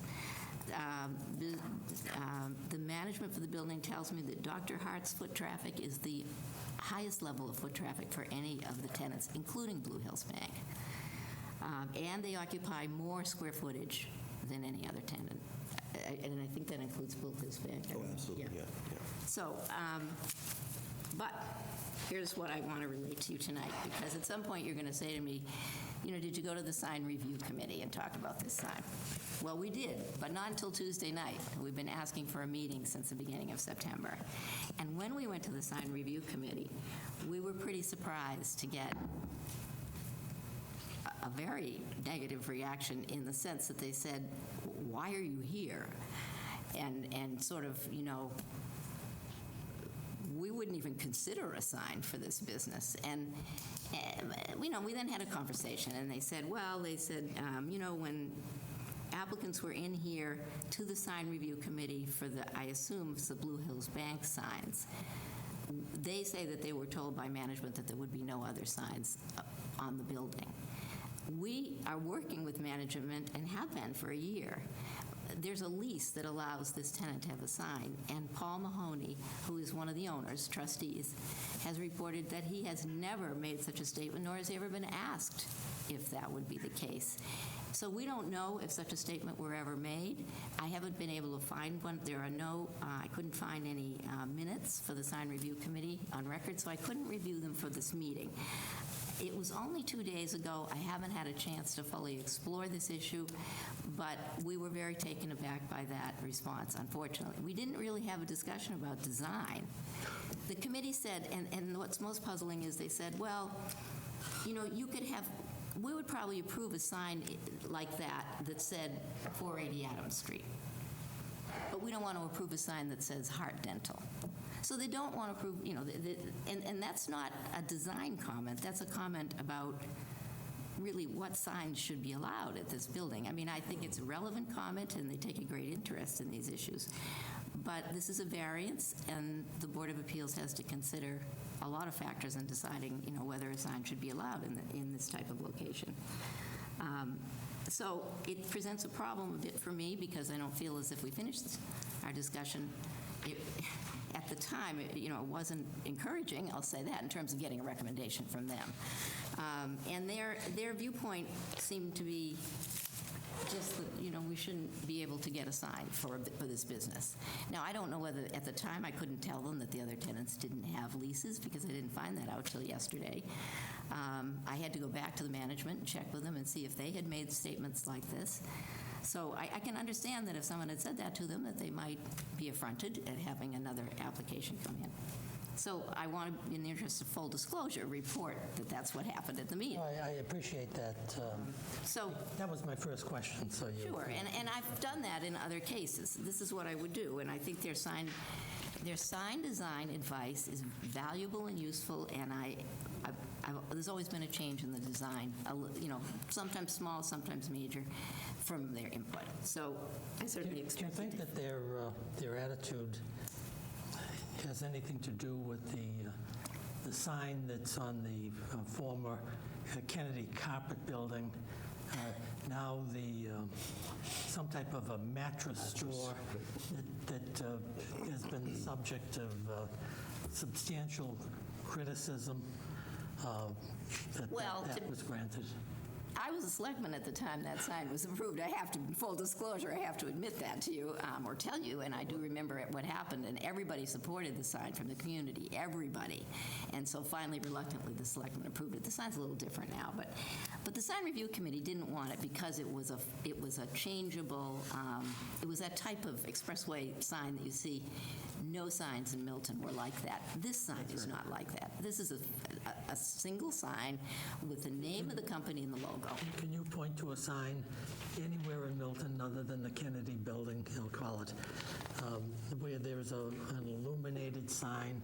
the management for the building tells me that Dr. Hart's foot traffic is the highest level of foot traffic for any of the tenants, including Blue Hills Bank. And they occupy more square footage than any other tenant. And I think that includes Blue Hills Bank. Oh, absolutely, yeah. So, but here's what I want to relate to you tonight, because at some point you're going to say to me, did you go to the sign review committee and talk about this sign? Well, we did, but not until Tuesday night. We've been asking for a meeting since the beginning of September. And when we went to the sign review committee, we were pretty surprised to get a very negative reaction, in the sense that they said, why are you here? And sort of, we wouldn't even consider a sign for this business. And we then had a conversation, and they said, when applicants were in here to the sign review committee for I assume it's the Blue Hills Bank signs, they say that they were told by management that there would be no other signs on the building. We are working with management and have been for a year. There's a lease that allows this tenant to have a sign, and Paul Mahoney, who is one of the owners, trustees, has reported that he has never made such a statement, nor has he ever been asked if that would be the case. So we don't know if such a statement were ever made. I haven't been able to find one. There are I couldn't find any minutes for the sign review committee on record, so I couldn't review them for this meeting. It was only 2 days ago. I haven't had a chance to fully explore this issue, but we were very taken aback by that response, unfortunately. We didn't really have a discussion about design. The committee said, and what's most puzzling is they said, well, you could have, we would probably approve a sign like that said 480 Adams Street. But we don't want to approve a sign that says Heart Dental. So they don't want to approve, and that's not a design comment. That's a comment about really what signs should be allowed at this building. I mean, I think it's a relevant comment, and they take a great interest in these issues. But this is a variance, and the Board of Appeals has to consider a lot of factors in deciding, whether a sign should be allowed in this type of location. So it presents a problem a bit for me, because I don't feel as if we finished our discussion. At the time, it wasn't encouraging, I'll say that, in terms of getting a recommendation from them. And their viewpoint seemed to be just that, we shouldn't be able to get a sign for this business. Now, I don't know whether, at the time, I couldn't tell them that the other tenants didn't have leases, because I didn't find that out till yesterday. I had to go back to the management and check with them and see if they had made statements like this. So I can understand that if someone had said that to them, that they might be affronted at having another application come in. So I want to, in the interest of full disclosure, report that that's what happened at the meeting. I appreciate that. So that was my first question. So sure, and I've done that in other cases. This is what I would do, and I think their sign design advice is valuable and useful, and there's always been a change in the design, sometimes small, sometimes major, from their input. So I certainly expect. Do you think that their attitude has anything to do with the sign that's on the former Kennedy Carpet Building? Now some type of a mattress store that has been the subject of substantial criticism that was granted. I was a selectman at the time that sign was approved. I have to, full disclosure, I have to admit that to you, or tell you, and I do remember what happened, and everybody supported the sign from the community, everybody. And so finally, reluctantly, the selectmen approved it. The sign's a little different now, but the sign review committee didn't want it because it was a changeable, it was that type of expressway sign that you see. No signs in Milton were like that. This sign is not like that. This is a single sign with the name of the company and the logo. Can you point to a sign anywhere in Milton other than the Kennedy Building, I'll call it, where there's an illuminated sign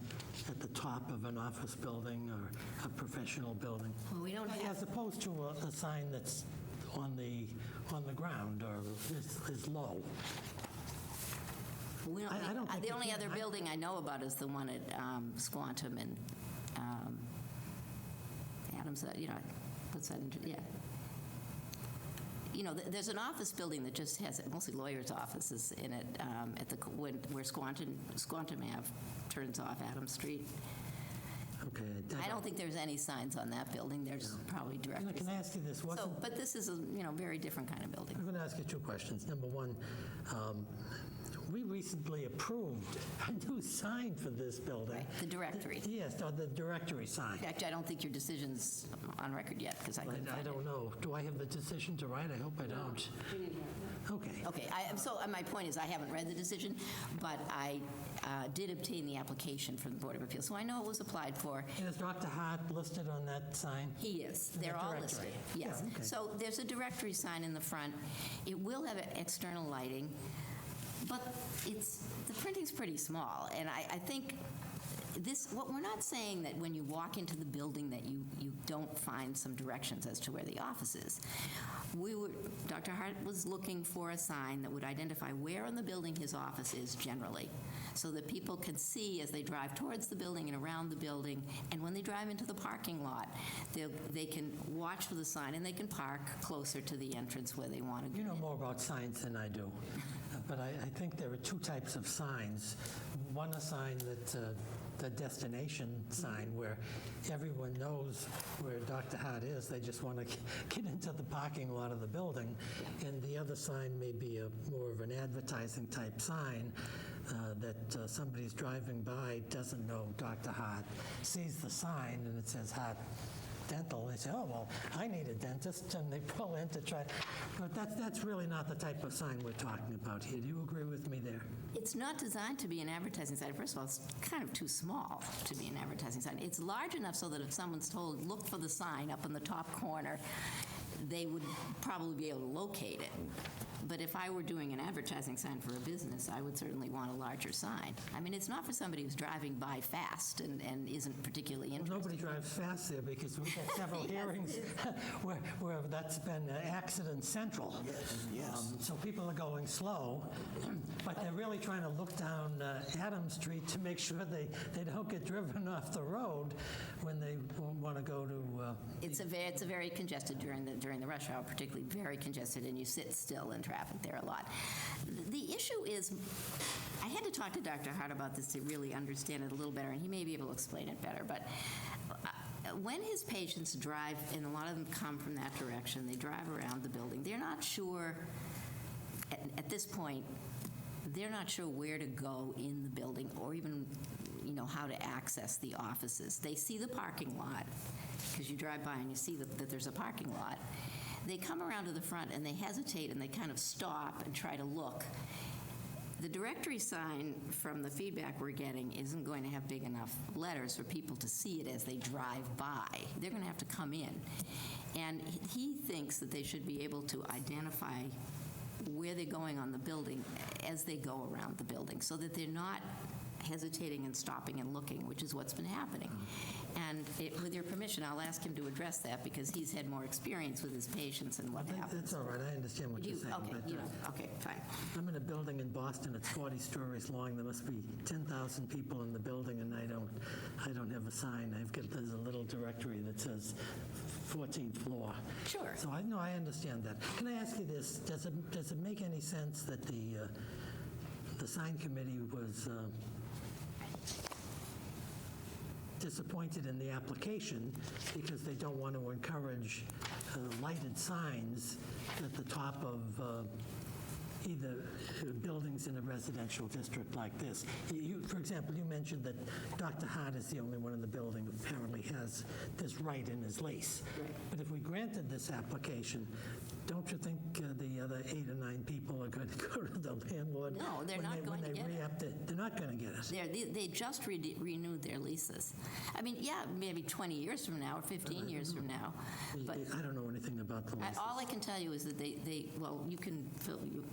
at the top of an office building or a professional building? Well, we don't have... As opposed to a sign that's on the ground or is low. We don't, I don't think the you only can. other building I know about is the one at Squantum and Adams, what's that? Yeah. You know, there's an office building that just has mostly lawyers' offices in it where Squantum Ave turns off Adams Street. Okay. I don't think there's any signs on that building. There's probably directory. Can I ask you this? But this is a very different kind of building. I'm going to ask you two questions. Number one, we recently approved a new sign for this building. Right, the directory. Yes, the directory sign. In fact, I don't think your decision's on record yet because I couldn't find I don't know. Do I have the decision to write? I hope I don't. Okay. Okay, so my point is I haven't read the decision, but I did obtain the application from the Board of Appeals, so I know it was applied for. And is Dr. Hart listed on that sign? He is. In the They're all directory? listed. Yes. Yeah, okay. So there's a directory sign in the front. It will have external lighting, but the printing's pretty small, and I think what we're not saying that when you walk into the building that you don't find some directions as to where the office is. Dr. Hart was looking for a sign that would identify where in the building his office is generally, so that people can see as they drive towards the building and around the building, and when they drive into the parking lot, they can watch for the sign and they can park closer to the entrance where they want to go. You know more about signs than I do, but I think there are two types of signs. One, a sign that's the destination sign where everyone knows where Dr. Hart is. They just want to get into the parking lot of the building. And the other sign may be more of an advertising type sign that somebody's driving by, doesn't know Dr. Hart, sees the sign and it says Hart Dental. They say, oh, well, I need a dentist, and they pull in to try. But that's really not the type of sign we're talking about here. Do you agree with me there? It's not designed to be an advertising sign. First of all, it's kind of too small to be an advertising sign. It's large enough so that if someone's told, look for the sign up in the top corner, they would probably be able to locate it. But if I were doing an advertising sign for a business, I would certainly want a larger sign. I mean, it's not for somebody who's driving by fast and isn't particularly interested. Well, nobody drives fast there because we've had several hearings where that's been accident central. Yes. So people are going slow, but they're really trying to look down Adams Street to make sure they don't get driven off the road when they want to go to... It's a very congested during the rush hour, particularly very congested, and you sit still in traffic there a lot. The issue is, I had to talk to Dr. Hart about this to really understand it a little better, and he may be able to explain it better, but when his patients drive, and a lot of them come from that direction, they drive around the building, they're not sure, at this point, they're not sure where to go in the building or even, how to access the offices. They see the parking lot, because you drive by and you see that there's a parking lot. They come around to the front and they hesitate and they kind of stop and try to look. The directory sign, from the feedback we're getting, isn't going to have big enough letters for people to see it as they drive by. They're going to have to come in. And he thinks that they should be able to identify where they're going on the building as they go around the building, so that they're not hesitating and stopping and looking, which is what's been happening. And with your permission, I'll ask him to address that because he's had more experience with his patients and what happens. That's all right. I understand what you're saying. Okay, but, okay, fine. I'm in a building in Boston. It's 40 stories long. There must be 10,000 people in the building, and I don't have a sign. There's a little directory that says 14th floor. Sure. So I understand that. Can I ask you this? Does it make any sense that the sign committee was disappointed in the application because they don't want to encourage lighted signs at the top of either buildings in a residential district like this. For example, you mentioned that Dr. Hart is the only one in the building who apparently has this right in his lease. But if we granted this application, don't you think the other 8 or 9 people are going to go to the landlord? No, they're not going to get it. They're not going to get it. They just renewed their leases. I mean, yeah, maybe 20 years from now or 15 years from now. But I don't know anything about the leases. all I can tell you is that well, you can,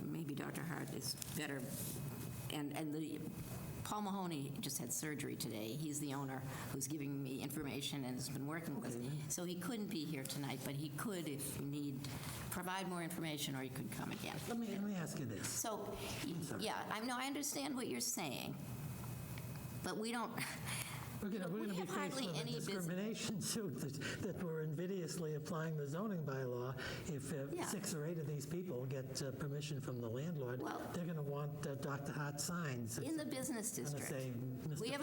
maybe Dr. Hart is better, and Paul Mahoney just had surgery today. He's the owner who's giving me information and has been working with me. So he couldn't be here tonight, but he could, if you need, provide more information, or he could come again. Let me ask you this. So, yeah, I understand what you're saying, but we don't. We're going to be have faced hardly with a any discrimination suit that we're invidiously applying the zoning bylaw. If 6 or 8 of these people get permission from the landlord, they're going to want Dr. Hart signs. In the business district, we have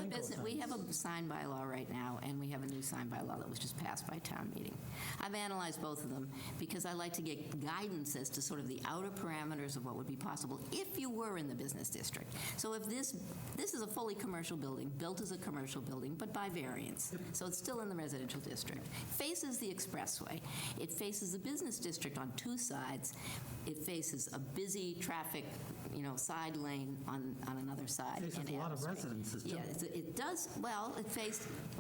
a sign bylaw right now, and we have a new sign bylaw that was just passed by town meeting. I've analyzed both of them because I like to get guidance as to sort of the outer parameters of what would be possible if you were in the business district. So if this is a fully commercial building, built as a commercial building, but by variance. So it's still in the residential district. Faces the expressway. It faces the business district on 2 sides. It faces a busy traffic, side lane on another side. It faces a lot of residences, too. Yeah, it does. Well,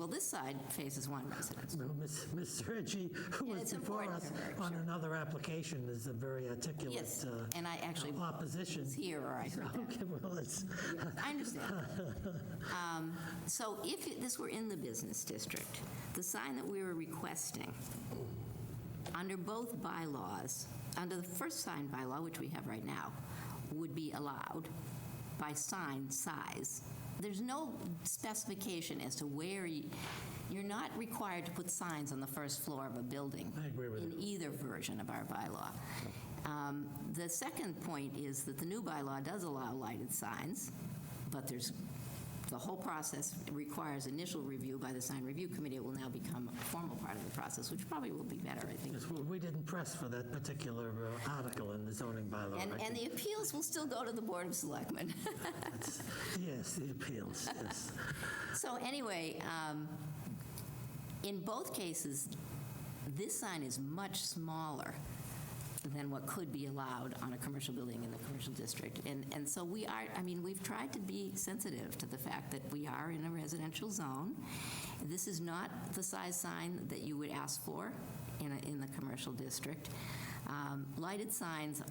this side faces 1 residence. Well, Ms. Sergi, who was before us on another application, is a very articulate and I actually opposition. Was here, or I heard that. Okay, well, I understand. So if this were in the business district, the sign that we were requesting, under both bylaws, under the first sign bylaw, which we have right now, would be allowed by sign size. There's no specification as to where you're not required to put signs on the first floor of a building. I agree with in either version of our bylaw. The second point is that the new bylaw does allow lighted signs, but the whole process requires initial review by the sign review committee. It will now become a formal part of the process, which probably will be better, I think. Yes, we didn't press for that particular article in the zoning bylaw. And the appeals will still go to the Board of Selectmen. Yes, the appeals, yes. So anyway, in both cases, this sign is much smaller than what could be allowed on a commercial building in the commercial district. And so we've tried to be sensitive to the fact that we are in a residential zone. This is not the size sign that you would ask for in the commercial district. Lighted signs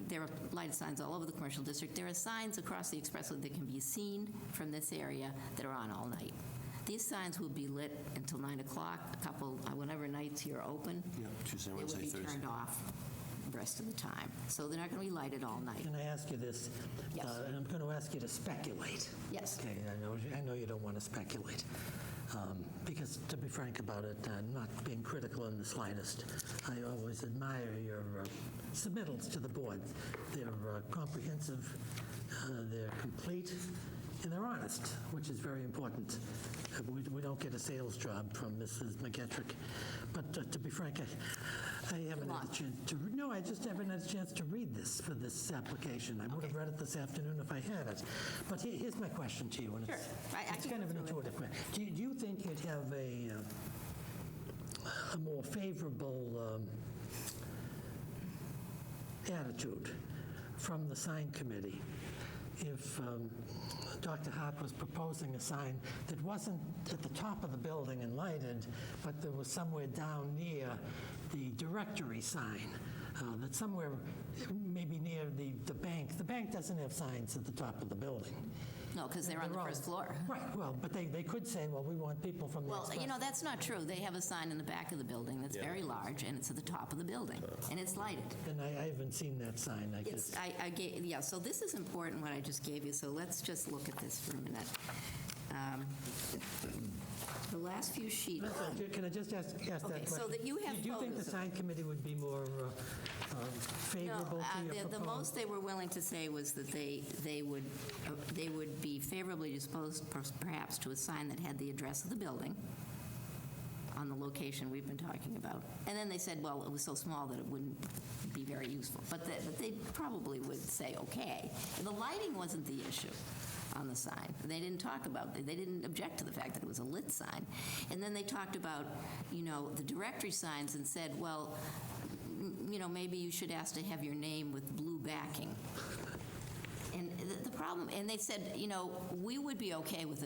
there are lighted signs all over the commercial district. There are signs across the expressway that can be seen from this area that are on all night. These signs will be lit until 9 o'clock, whenever nights you're open. Yeah, Tuesday, They Wednesday, will be Thursday. turned off the rest of the time. So they're not going to be lighted all night. Can I ask you this? Yes. And I'm going to ask you to speculate. Yes. Okay, I know you don't want to speculate. Because to be frank about it, not being critical in the slightest, I always admire your submittals to the board. They're comprehensive, they're complete, and they're honest, which is very important. We don't get a sales job from Mrs. McGettrick. But to be frank, I haven't had a chance to. No, I just haven't had a chance to read this for this application. I would have read it this afternoon if I had it. But here's my question to you, and Sure. it's kind of an intuitive question. Do you think you'd have a more favorable attitude from the sign committee if Dr. Hart was proposing a sign that wasn't at the top of the building and lighted, but there was somewhere down near the directory sign, that somewhere maybe near the bank. The bank doesn't have signs at the top of the building. No, because they're on the first floor. Right, well, but they could say, well, we want people from the Well, express. that's not true. They have a sign in the back of the building that's very large, and it's at the top of the building, and it's lighted. And I haven't seen that sign, I guess. So this is important, what I just gave you, so let's just look at this for a minute. The last few sheets. Can I just ask that question? so that you have Do you think the photos of- sign committee would be more favorable No, to your the proposal? most they were willing to say was that they would be favorably disposed perhaps to a sign that had the address of the building on the location we've been talking about. And then they said, well, it was so small that it wouldn't be very useful. But they probably would say, okay. And the lighting wasn't the issue on the sign. They didn't talk about, they didn't object to the fact that it was a lit sign. And then they talked about, the directory signs and said, well, maybe you should ask to have your name with blue backing. And the problem, and they said, we would be okay with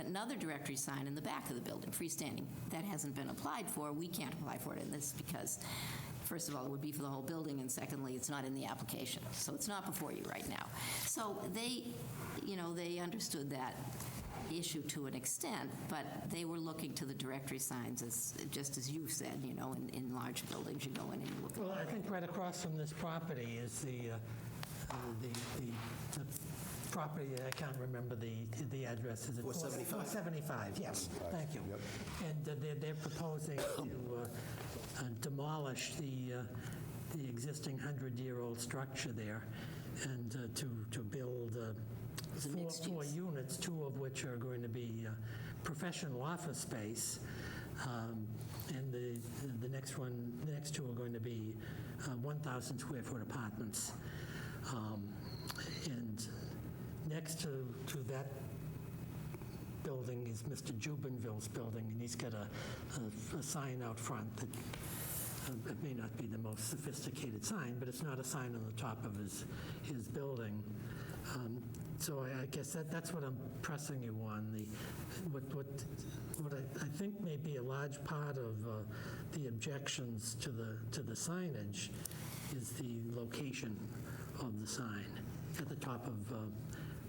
another directory sign in the back of the building, freestanding. That hasn't been applied for. We can't apply for it in this because, first of all, it would be for the whole building, and secondly, it's not in the application. So it's not before you right now. So they understood that issue to an extent, but they were looking to the directory signs, just as you said, in large buildings, you go in and you look. Well, I think right across from this property is the property, I can't remember the address. Is it 475? 475, yes. Thank you. And they're proposing to demolish the existing 100-year-old structure there and to build four units, two of which are going to be professional office space, and the next two are going to be 1,000 square foot apartments. And next to that building is Mr. Jubinville's building, and he's got a sign out front that it may not be the most sophisticated sign, but it's not a sign on the top of his building. So I guess that's what I'm pressing you on. What I think may be a large part of the objections to the signage is the location of the sign at the top of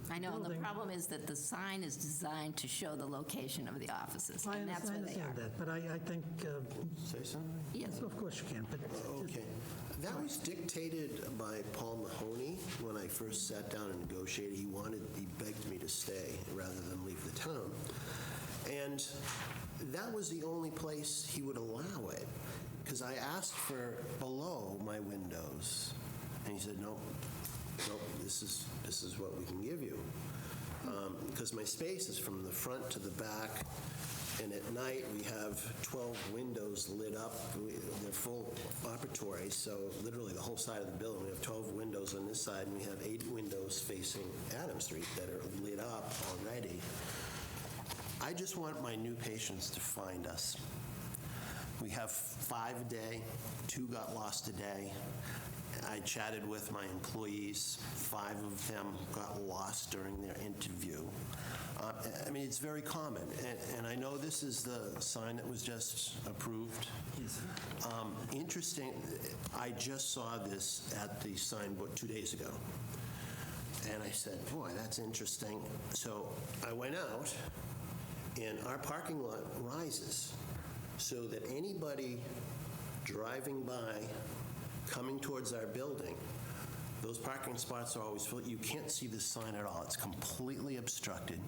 I know, and the building. problem is that the sign is designed to show the location of the offices, I and that's where they understand are. that, but I think, Say something? Yes. of course you can, but Okay. That was dictated by Paul Mahoney when I first sat down and negotiated. He begged me to stay rather than leave the town. And that was the only place he would allow it, because I asked for below my windows. And he said, no, this is what we can give you. Because my space is from the front to the back, and at night we have 12 windows lit up. They're full operatory, so literally the whole side of the building. We have 12 windows on this side, and we have 8 windows facing Adams Street that are lit up already. I just want my new patients to find us. We have 5 a day, 2 got lost today. I chatted with my employees. 5 of them got lost during their interview. I mean, it's very common. And I know this is the sign that was just approved. Yes. Interesting, I just saw this at the sign board 2 days ago. And I said, boy, that's interesting. So I went out, and our parking lot rises so that anybody driving by, coming towards our building, those parking spots are always full. You can't see this sign at all. It's completely obstructed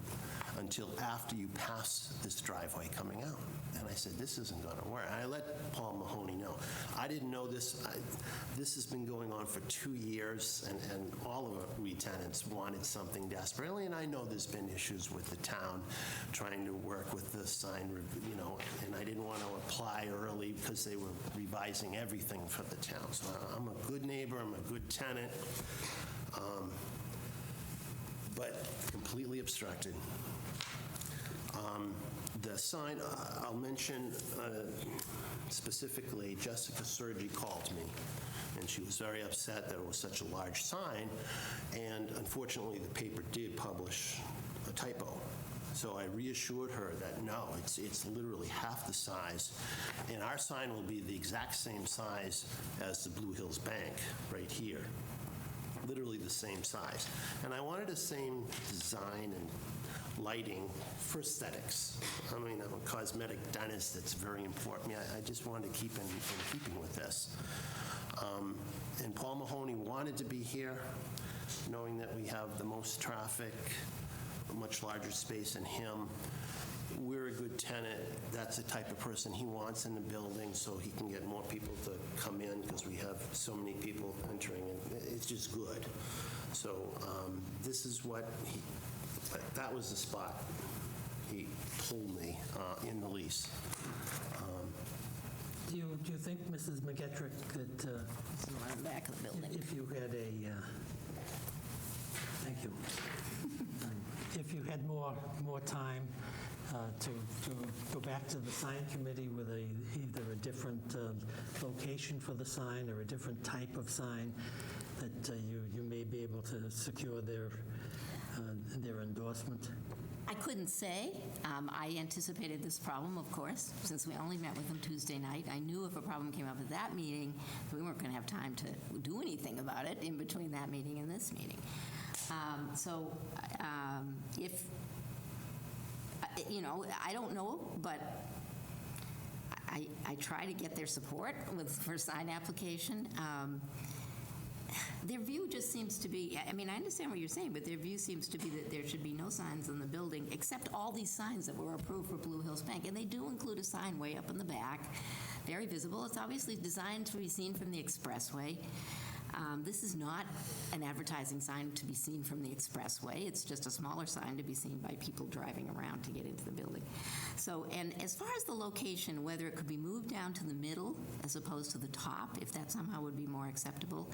until after you pass this driveway coming out. And I said, this isn't going to work. And I let Paul Mahoney know. I didn't know this. This has been going on for 2 years, and all of we tenants wanted something desperately. And I know there's been issues with the town trying to work with the sign, and I didn't want to apply early because they were revising everything for the town. So I'm a good neighbor. I'm a good tenant. But completely obstructed. The sign, I'll mention specifically, Jessica Sergi called me, and she was very upset that it was such a large sign, and unfortunately the paper did publish a typo. So I reassured her that no, it's literally half the size, and our sign will be the exact same size as the Blue Hills Bank right here. Literally the same size. And I wanted the same design and lighting for aesthetics. I mean, I'm a cosmetic dentist. That's very important. I just wanted to keep in keeping with this. And Paul Mahoney wanted to be here, knowing that we have the most traffic, a much larger space than him. We're a good tenant. That's the type of person he wants in the building, so he can get more people to come in because we have so many people entering, and it's just good. So this is what that was the spot he told me in the lease. Do you think, Mrs. McGettrick, that This is on the back of the building. if you had thank you. If you had more time to go back to the sign committee with either a different location for the sign or a different type of sign, that you may be able to secure their endorsement? I couldn't say. I anticipated this problem, of course, since we only met with them Tuesday night. I knew if a problem came up at that meeting, we weren't going to have time to do anything about it in between that meeting and this meeting. If, I don't know, but I try to get their support for a sign application. Their view just seems to be, I mean, I understand what you're saying, but their view seems to be that there should be no signs in the building except all these signs that were approved for Blue Hills Bank. And they do include a sign way up in the back, very visible. It's obviously designed to be seen from the expressway. This is not an advertising sign to be seen from the expressway. It's just a smaller sign to be seen by people driving around to get into the building. So, and as far as the location, whether it could be moved down to the middle as opposed to the top, if that somehow would be more acceptable,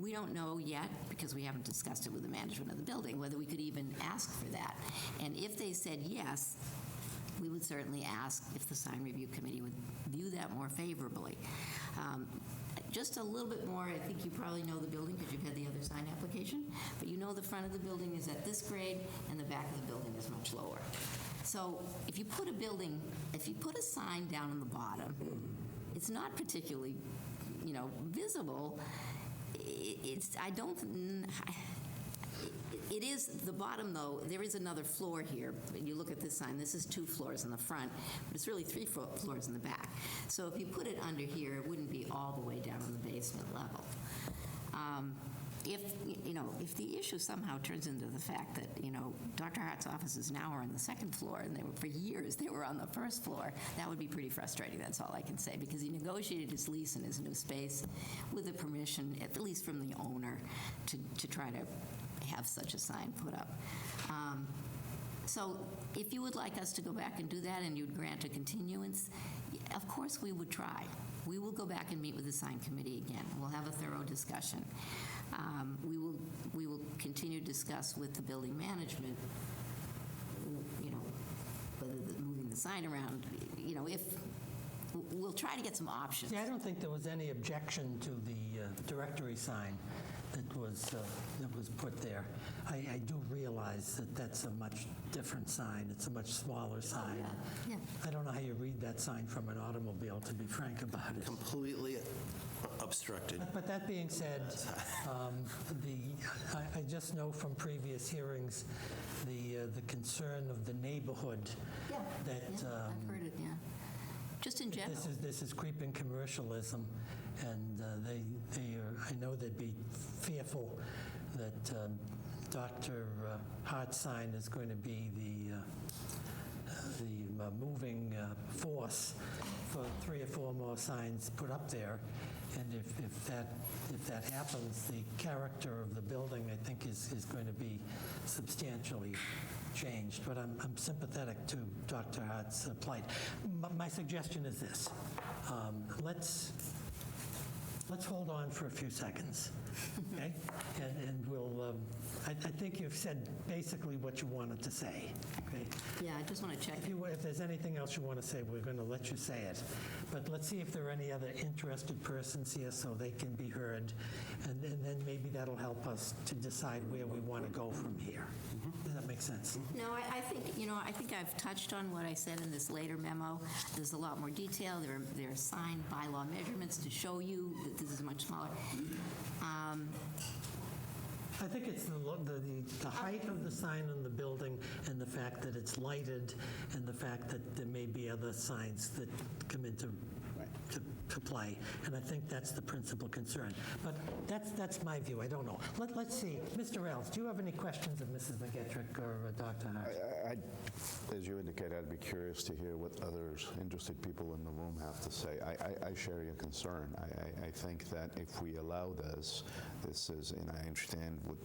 we don't know yet because we haven't discussed it with the management of the building, whether we could even ask for that. And if they said yes, we would certainly ask if the sign review committee would view that more favorably. Just a little bit more, I think you probably know the building because you've had the other sign application, but you know the front of the building is at this grade and the back of the building is much lower. So if you put a sign down on the bottom, it's not particularly, visible. It is the bottom, though. There is another floor here. When you look at this sign, this is 2 floors in the front, but it's really 3 floors in the back. So if you put it under here, it wouldn't be all the way down on the basement level. If the issue somehow turns into the fact that, Dr. Hart's offices now are on the 2nd floor, and for years they were on the 1st floor, that would be pretty frustrating. That's all I can say, because he negotiated his lease in his new space with the permission, at least from the owner, to try to have such a sign put up. So if you would like us to go back and do that and you'd grant a continuance, of course we would try. We will go back and meet with the sign committee again. We'll have a thorough discussion. We will continue to discuss with the building management, whether moving the sign around, if we'll try to get some options. See, I don't think there was any objection to the directory sign that was put there. I do realize that that's a much different sign. It's a much smaller sign. Yeah. I don't know how you read that sign from an automobile, to be frank about it. Completely obstructed. But that being said, I just know from previous hearings the concern of the neighborhood that I've heard it, yeah. Just in general. This is creeping commercialism, and I know they'd be fearful that Dr. Hart's sign is going to be the moving force for 3 or 4 more signs put up there. And if that happens, the character of the building, I think, is going to be substantially changed. But I'm sympathetic to Dr. Hart's plight. My suggestion is this. Let's hold on for a few seconds, okay? And we'll, I think you've said basically what you wanted to say, okay? Yeah, I just want to check. If there's anything else you want to say, we're going to let you say it. But let's see if there are any other interested persons here so they can be heard. And then maybe that'll help us to decide where we want to go from here. Does that make sense? No, I think I've touched on what I said in this later memo. There's a lot more detail. There are signed bylaw measurements to show you that this is much smaller. I think it's the height of the sign on the building and the fact that it's lighted and the fact that there may be other signs that come into to play. And I think that's the principal concern. But that's my view. I don't know. Let's see. Mr. Ells, do you have any questions of Mrs. McGettrick or Dr. Hart? As you indicate, I'd be curious to hear what others interested people in the room have to say. I share your concern. I think that if we allow this is, and I understand what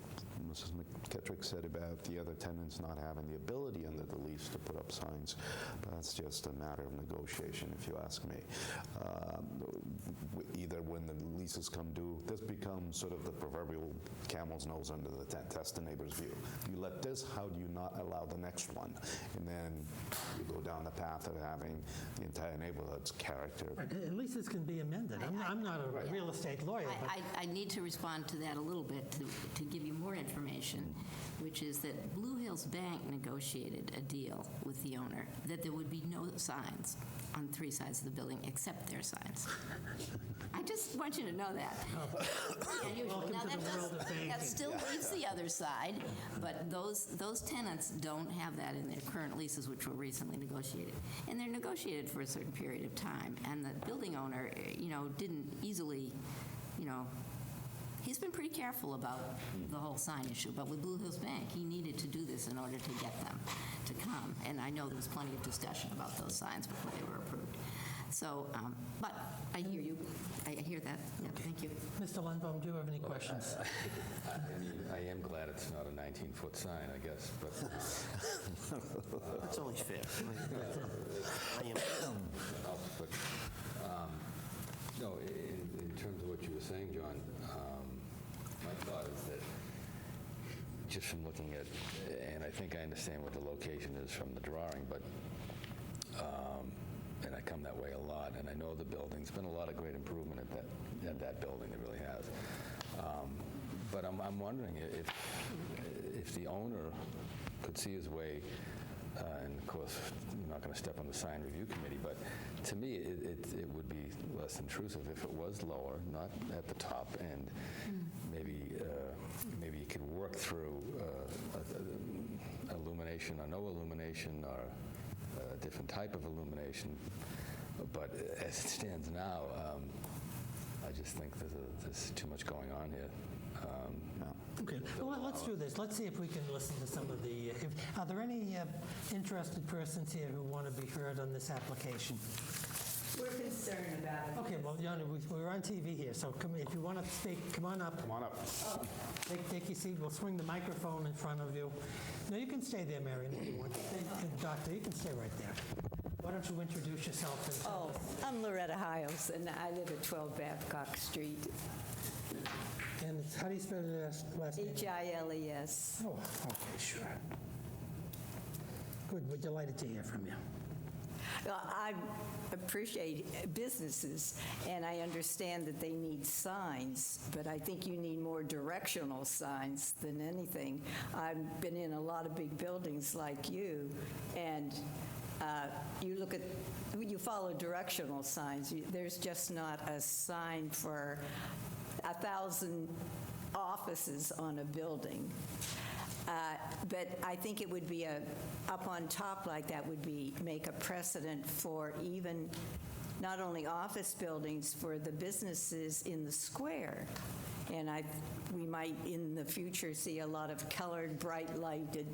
Mrs. McGettrick said about the other tenants not having the ability under the lease to put up signs, but that's just a matter of negotiation, if you ask me. either when the leases come due, this becomes sort of the proverbial camel's nose under the tent, test the neighbor's view. You let this, how do you not allow the next one? And then you go down the path of having the entire neighborhood's character. Right, leases can be amended. I'm not a real estate lawyer, but I need to respond to that a little bit to give you more information, which is that Blue Hills Bank negotiated a deal with the owner that there would be no signs on 3 sides of the building except their signs. I just want you to know that. Unusual. Welcome Now, to the world of banking. that still leaves the other side, but those tenants don't have that in their current leases, which were recently negotiated. And they're negotiated for a certain period of time. And the building owner, didn't easily, he's been pretty careful about the whole sign issue. But with Blue Hills Bank, he needed to do this in order to get them to come. And I know there was plenty of discussion about those signs before they were approved. So, but I hear you. I hear that. Yeah, thank you. Mr. Lundbaum, do you have any questions? I mean, I am glad it's not a 19-foot sign, I guess, but... That's only fair. But, no, in terms of what you were saying, John, my thought is that just from looking at, and I think I understand what the location is from the drawing, but, and I come that way a lot, and I know the building's been a lot of great improvement at that building, it really has. But I'm wondering if the owner could see his way, and of course, you're not going to step on the sign review committee, but to me, it would be less intrusive if it was lower, not at the top end. Maybe you could work through illumination or no illumination or a different type of illumination. But as it stands now, I just think there's too much going on here. Okay, well, let's do this. Let's see if we can listen to some of the, are there any interested persons here who want to be heard on this application? We're concerned about it. Okay, well, we're on TV here, so if you want to speak, come on up. Come on up. Take your seat. We'll swing the microphone in front of you. No, you can stay there, Marion, if you want. Doctor, you can stay right there. Why don't you introduce yourself? I'm Loretta Hiles, and I live at 12 Babcock Street. And how do you spell your last name? Hiles. Oh, okay, sure. Good, we're delighted to hear from you. Well, I appreciate businesses, and I understand that they need signs, but I think you need more directional signs than anything. I've been in a lot of big buildings like you, and you follow directional signs. There's just not a sign for 1,000 offices on a building. But I think it would be up on top like that would make a precedent for even not only office buildings, for the businesses in the square. And we might in the future see a lot of colored, bright lighted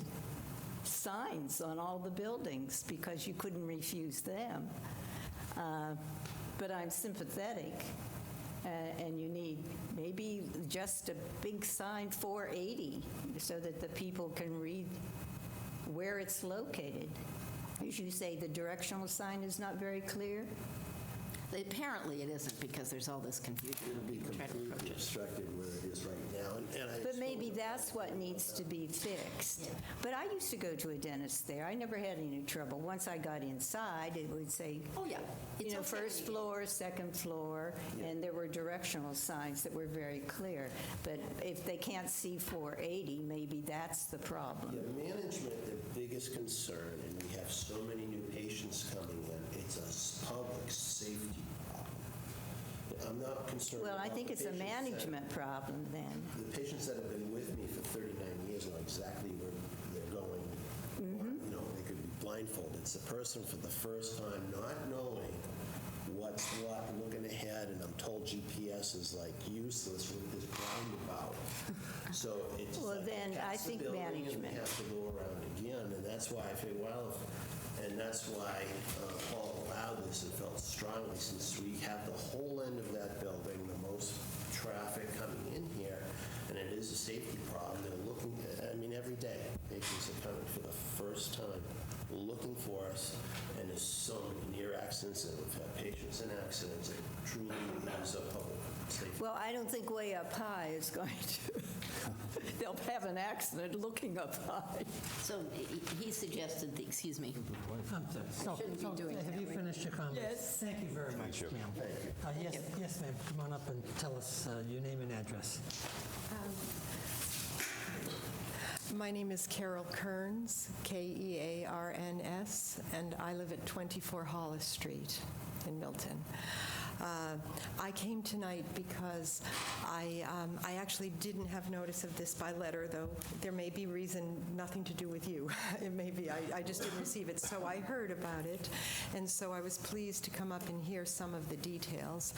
signs on all the buildings because you couldn't refuse them. But I'm sympathetic. And you need maybe just a big sign 480 so that the people can read where it's located. As you say, the directional sign is not very clear. Apparently it isn't because there's all this confusion. It'll be completely obstructed where it is right now. But maybe that's what needs to be fixed. Yeah. But I used to go to a dentist there. I never had any trouble. Once I got inside, it would say, Oh, yeah. It's okay. first floor, second floor, and there were directional signs that were very clear. But if they can't see 480, maybe that's the problem. Yeah, management, the biggest concern, and we have so many new patients coming in, it's a public safety problem. I'm not concerned Well, I about think the it's a patients management problem then. The patients that have been with me for 39 years know exactly where they're going. They could be blindfolded. It's a person for the first time not knowing what's what, looking ahead, and I'm told GPS is like useless with this roundabout. So it's Well, like then I think management. And have to go around again, and that's why I feel, and that's why Paul allowed this and felt strongly, since we have the whole end of that building, the most traffic coming in here, and it is a safety problem. They're looking, every day, patients are coming for the first time, looking for us, and there's so many near accidents and we've had patients in accidents. It truly is a public safety. Well, I don't think way up high is going to, they'll have an accident looking up high. So he suggested, excuse me. Shouldn't be doing have you finished your comments? Yes. Thank you very much, ma'am. Yes, ma'am. Come on up and tell us your name and address. My name is Carol Kearns, Kearns, and I live at 24 Hollis Street in Milton. I came tonight because I actually didn't have notice of this by letter, though there may be reason, nothing to do with you. It may be, I just didn't receive it. So I heard about it, and so I was pleased to come up and hear some of the details.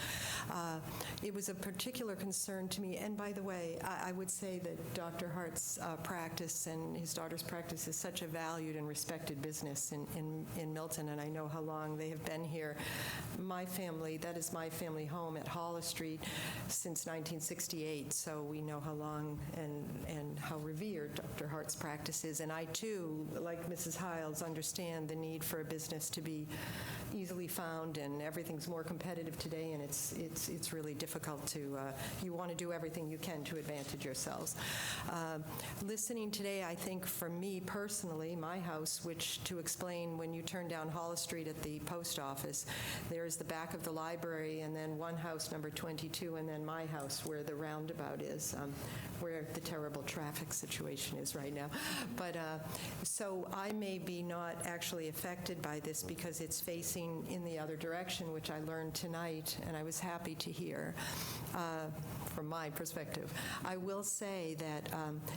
It was a particular concern to me, and by the way, I would say that Dr. Hart's practice and his daughter's practice is such a valued and respected business in Milton, and I know how long they have been here. My family, that is my family home at Hollis Street since 1968, so we know how long and how revered Dr. Hart's practice is. And I, too, like Mrs. Hiles, understand the need for a business to be easily found, and everything's more competitive today, and it's really difficult to, you want to do everything you can to advantage yourselves. Listening today, I think for me personally, my house, which to explain, when you turn down Hollis Street at the post office, there is the back of the library, and then one house, number 22, and then my house where the roundabout is, where the terrible traffic situation is right now. But so I may be not actually affected by this because it's facing in the other direction, which I learned tonight, and I was happy to hear from my perspective. I will say that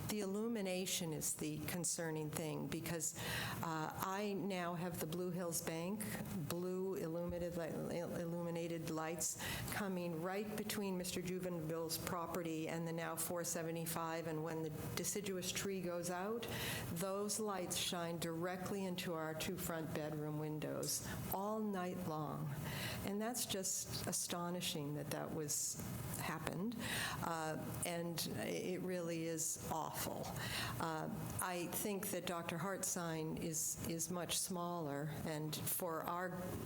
the illumination is the concerning thing, because I now have the Blue Hills Bank, blue illuminated lights coming right between Mr. Juvenville's property and the now 475, and when the deciduous tree goes out, those lights shine directly into our two front bedroom windows all night long. And that's just astonishing that that happened, and it really is awful. I think that Dr. Hart's sign is much smaller, and for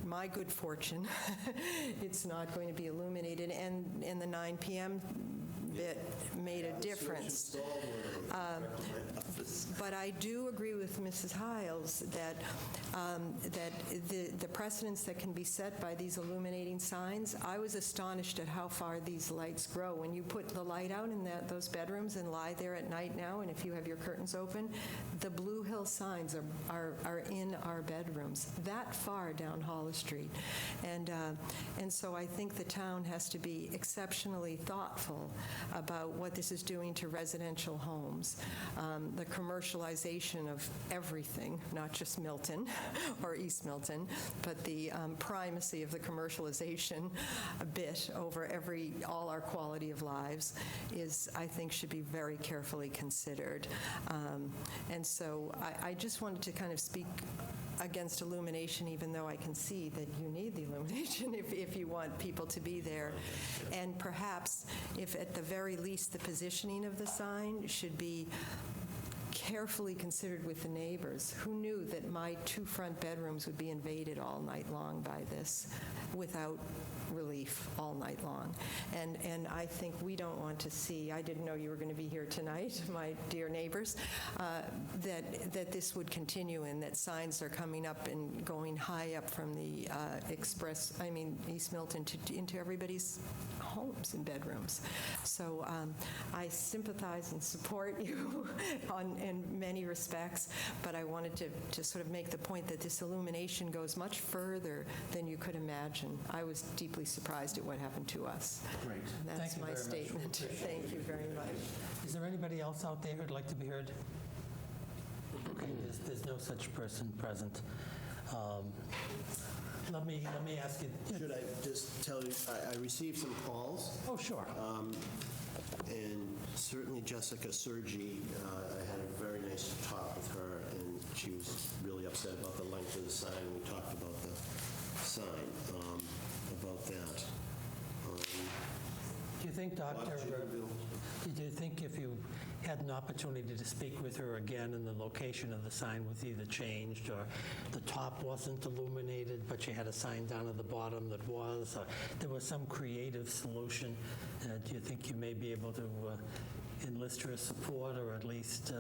my good fortune, it's not going to be illuminated, and in the 9 p.m. bit made a difference. But I do agree with Mrs. Hiles that the precedents that can be set by these illuminating signs, I was astonished at how far these lights grow. When you put the light out in those bedrooms and lie there at night now, and if you have your curtains open, the Blue Hill signs are in our bedrooms, that far down Hollis Street. And so I think the town has to be exceptionally thoughtful about what this is doing to residential homes. The commercialization of everything, not just Milton or East Milton, but the primacy of the commercialization a bit over all our quality of lives is, I think, should be very carefully considered. And so I just wanted to kind of speak against illumination, even though I can see that you need the illumination if you want people to be there. And perhaps, if at the very least the positioning of the sign should be carefully considered with the neighbors. Who knew that my two front bedrooms would be invaded all night long by this without relief all night long? And I think we don't want to see, I didn't know you were going to be here tonight, my dear neighbors, that this would continue, and that signs are coming up and going high up from the East Milton into everybody's homes and bedrooms. So I sympathize and support you in many respects, but I wanted to sort of make the point that this illumination goes much further than you could imagine. I was deeply surprised at what happened to us. Great. That's my statement. Thank you very much. Is there anybody else out there who'd like to be heard? Okay, there's no such person present. Let me ask you. Should I just tell you, I received some calls. Oh, sure. And certainly Jessica Sergi, I had a very nice talk with her, and she was really upset about the length of the sign. We talked about the sign, about that. Do you think, Doctor, do you think if you had an opportunity to speak with her again and the location of the sign was either changed or the top wasn't illuminated, but you had a sign down at the bottom that was, or there was some creative solution, do you think you may be able to enlist her support or at least...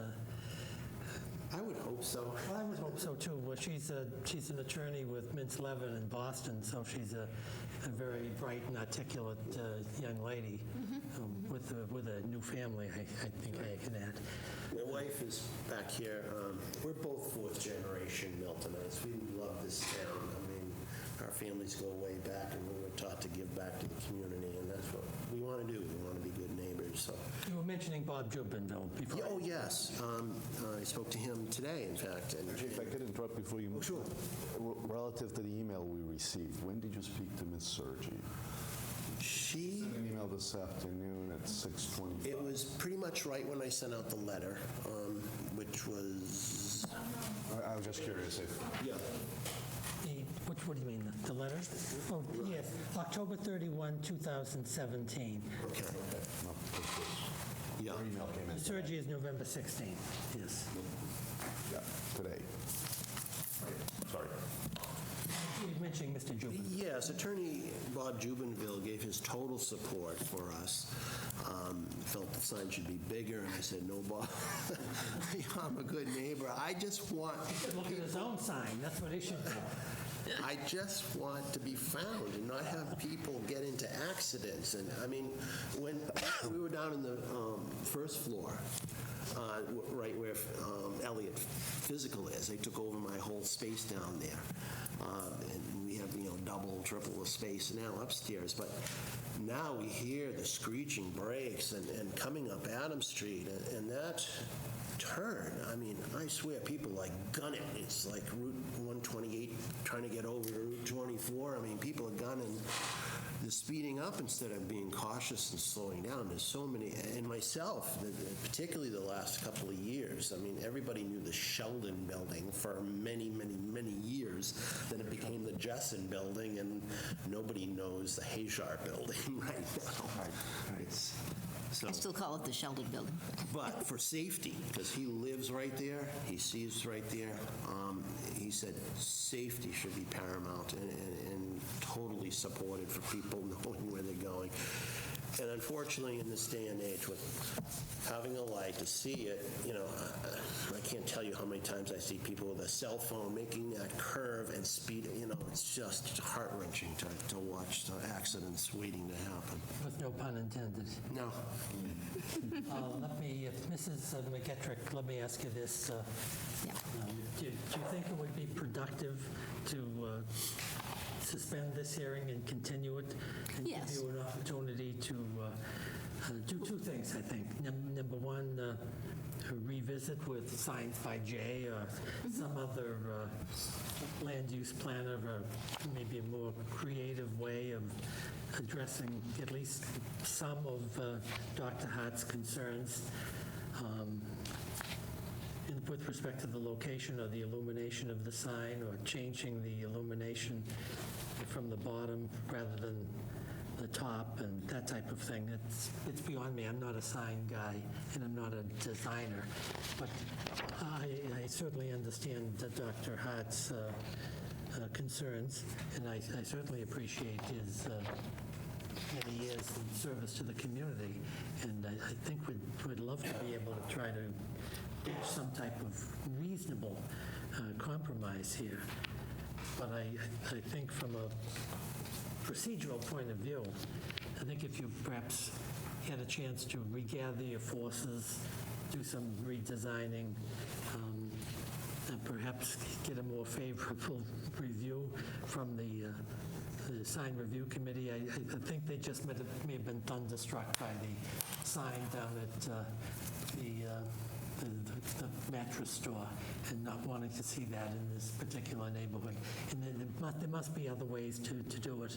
I would hope so. Well, I would hope so, too. Well, she's an attorney with Mintz Levin in Boston, so she's a very bright and articulate young lady with a new family, I think I can add. My wife is back here. We're both fourth generation Miltonites. We love this town. I mean, our families go way back, and we were taught to give back to the community, and that's what we want to do. We want to be good neighbors. So. You were mentioning Bob Jubinville before. Oh, yes. I spoke to him today, in fact. And If I could interrupt before you move. Sure. Relative to the email we received, when did you speak to Ms. Sergi? She sent an email this afternoon at 6:25. It was pretty much right when I sent out the letter, which was... I was just curious if... Yeah. What do you mean, the letter? Oh, yes, October 31, 2017. Okay. No, Yeah. your email came in. Surgery is November 16th, yes. Yeah, today. Sorry. You're mentioning Mr. Jubin. Yes, Attorney Bob Jubinville gave his total support for us. Felt the sign should be bigger, and I said, no, Bob, I'm a good neighbor. I just want... Look at his own sign, that's what he should do. I just want to be found and not have people get into accidents. And I mean, when we were down in the first floor, right where Elliott Physical is, they took over my whole space down there. And we have, double, triple the space now upstairs. But now we hear the screeching brakes and coming up Adams Street, and that turn, I mean, I swear people like gun it. It's like Route 128 trying to get over to Route 24. I mean, people are gunning. They're speeding up instead of being cautious and slowing down. There's so many, and myself, particularly the last couple of years, I mean, everybody knew the Sheldon building for many, many, many years. Then it became the Jessen building, and nobody knows the Hajar building right now. It's, so, I still call it the Sheldon Building. but for safety, because he lives right there, he sees right there, he said safety should be paramount and totally supported for people knowing where they're going. And unfortunately, in this day and age, with having a light to see it, I can't tell you how many times I see people with a cell phone making that curve and speed. It's just heart-wrenching to watch the accidents waiting to happen. With no pun intended. No. Mrs. McGettrick, let me ask you this. Yeah. Do you think it would be productive to suspend this hearing and continue it? And Yes. give you an opportunity to do two things, I think. Number one, revisit with signs by Jay or some other land use planner, or maybe a more creative way of addressing at least some of Dr. Hart's concerns with respect to the location or the illumination of the sign, or changing the illumination from the bottom rather than the top, and that type of thing. It's beyond me. I'm not a sign guy, and I'm not a designer. But I certainly understand Dr. Hart's concerns, and I certainly appreciate his many years in service to the community. And I think we'd love to be able to try to reach some type of reasonable compromise here. But I think from a procedural point of view, I think if you perhaps had a chance to regather your forces, do some redesigning, and perhaps get a more favorable review from the sign review committee. I think they just may have been thunderstruck by the sign down at the mattress store and not wanting to see that in this particular neighborhood. And there must be other ways to do it.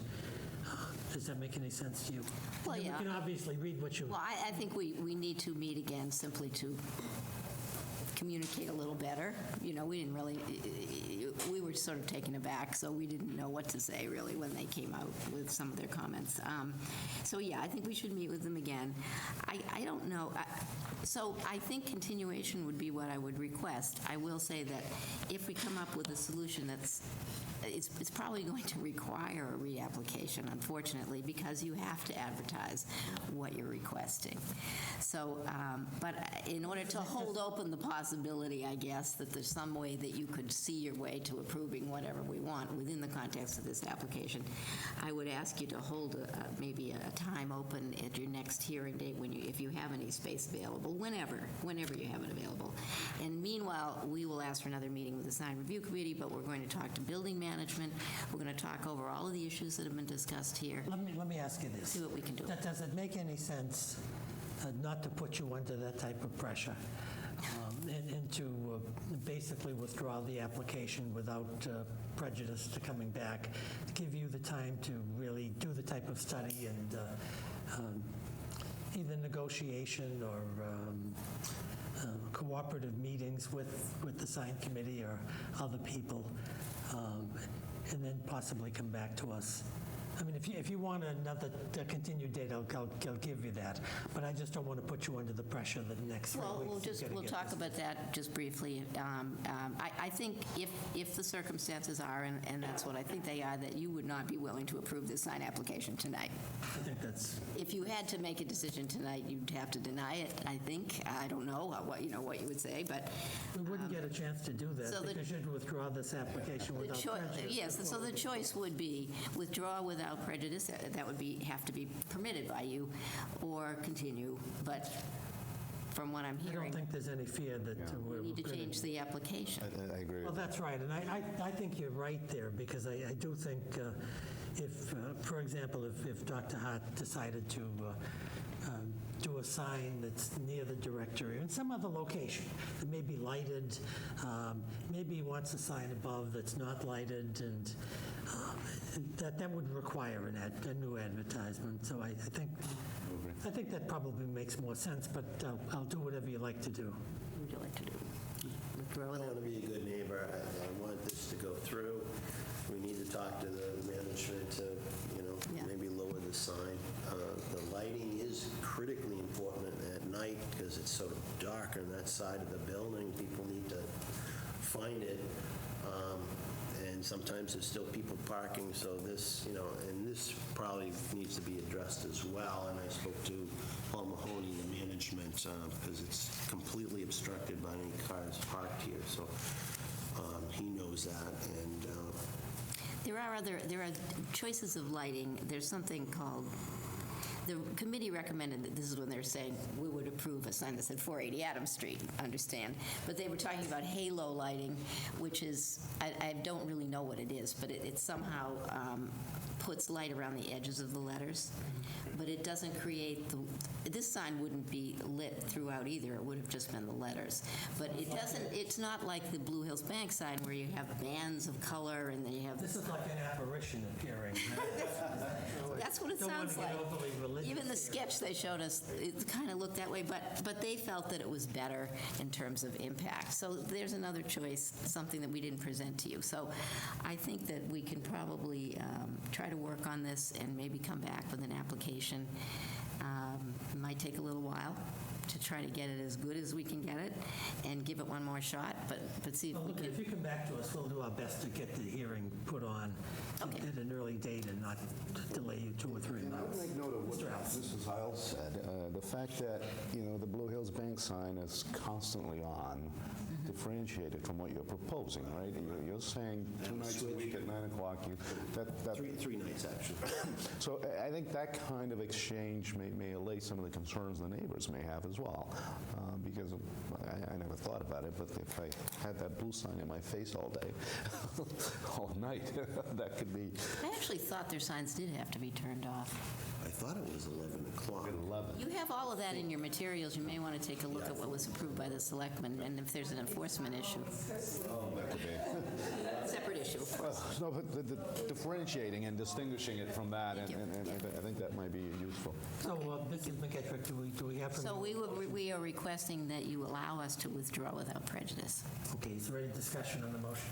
Does that make any sense to you? Well, yeah. You can obviously read what you... Well, I think we need to meet again simply to communicate a little better. You know, we didn't really, we were sort of taken aback, so we didn't know what to say, really, when they came out with some of their comments. So, yeah, I think we should meet with them again. I don't know. So I think continuation would be what I would request. I will say that if we come up with a solution that's, it's probably going to require a reapplication, unfortunately, because you have to advertise what you're requesting. So, but in order to hold open the possibility, I guess, that there's some way that you could see your way to approving whatever we want within the context of this application, I would ask you to hold maybe a time open at your next hearing date when you, if you have any space available, whenever you have it available. And meanwhile, we will ask for another meeting with the sign review committee, but we're going to talk to building management. We're going to talk over all of the issues that have been discussed here. Let me ask you this. See what we can do. Does it make any sense not to put you under that type of pressure and to basically withdraw the application without prejudice to coming back, to give you the time to really do the type of study and either negotiation or cooperative meetings with the sign committee or other people, and then possibly come back to us? I mean, if you want another continued date, I'll give you that. But I just don't want to put you under the pressure that next 3 weeks. We'll talk about that just briefly. I think if the circumstances are, and that's what I think they are, that you would not be willing to approve this sign application tonight. I think that's. If you had to make a decision tonight, you'd have to deny it, I think. I don't know what you would say, but. We wouldn't get a chance to do that because you'd withdraw this application without prejudice. Yes, so the choice would be withdraw without prejudice. That would have to be permitted by you, or continue. But from what I'm hearing, I don't think there's any fear that we need to change the application. I agree. Well, that's right, and I think you're right there, because I do think if, for example, if Dr. Hart decided to do a sign that's near the directory or in some other location that may be lighted, maybe he wants a sign above that's not lighted, and that would require a new advertisement. So I think that probably makes more sense, but I'll do whatever you like to do. What would you like to do? I want to be a good neighbor. I want this to go through. We need to talk to the management to, maybe lower the sign. The lighting is critically important at night because it's so dark on that side of the building. People need to find it. And sometimes there's still people parking, so this, and this probably needs to be addressed as well. And I spoke to Paul Mahoney, the management, because it's completely obstructed by any cars parked here. So he knows that. And there are choices of lighting. There's something called. The committee recommended that this is when they're saying we would approve a sign that said 480 Adams Street, understand. But they were talking about halo lighting, which is, I don't really know what it is, but it somehow puts light around the edges of the letters. But it doesn't create this sign wouldn't be lit throughout either. It would have just been the letters. But it doesn't, it's not like the Blue Hills Bank sign where you have bands of color and then you have. This is like an apparition appearing. That's what it sounds like. Even the sketch they showed us, it kind of looked that way, but they felt that it was better in terms of impact. So there's another choice, something that we didn't present to you. So I think that we can probably try to work on this and maybe come back with an application. It might take a little while to try to get it as good as we can get it and give it one more shot, but see if we can. If you come back to us, we'll do our best to get the hearing put on at an early date and not delay you 2 or 3 months. I would make note of what Mrs. Hiles said. The fact that, the Blue Hills Bank sign is constantly on, differentiated from what you're proposing, right? You're saying 2 nights a week at 9 o'clock. Three nights, actually. So I think that kind of exchange may allay some of the concerns the neighbors may have as well, because I never thought about it, but if I had that blue sign in my face all day, all night, that could be. I actually thought their signs did have to be turned off. I thought it was 11 o'clock. 11. You have all of that in your materials. You may want to take a look at what was approved by the selectmen, and if there's an enforcement issue. That could be. Separate issue, of course. No, but the differentiating and distinguishing it from that, and I think that might be useful. So, Mrs. McEtrick, do we have... So we are requesting that you allow us to withdraw without prejudice. Okay, is there any discussion on the motion?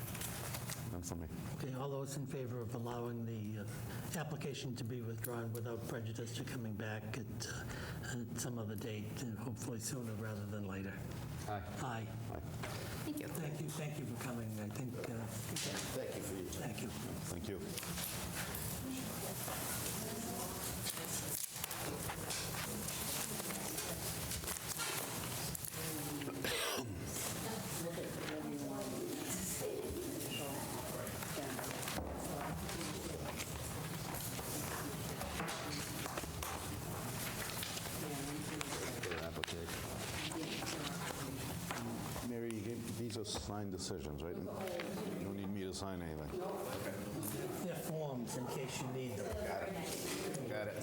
None for me. Okay, all those in favor of allowing the application to be withdrawn without prejudice to coming back at some other date, and hopefully sooner rather than later? Aye. Aye. Thank you. Thank you for coming. I think... Thank you for your time. Thank you. Thank you. Mary, these are signed decisions, right? You don't need me to sign anything. They're forms in case you need them. Got it.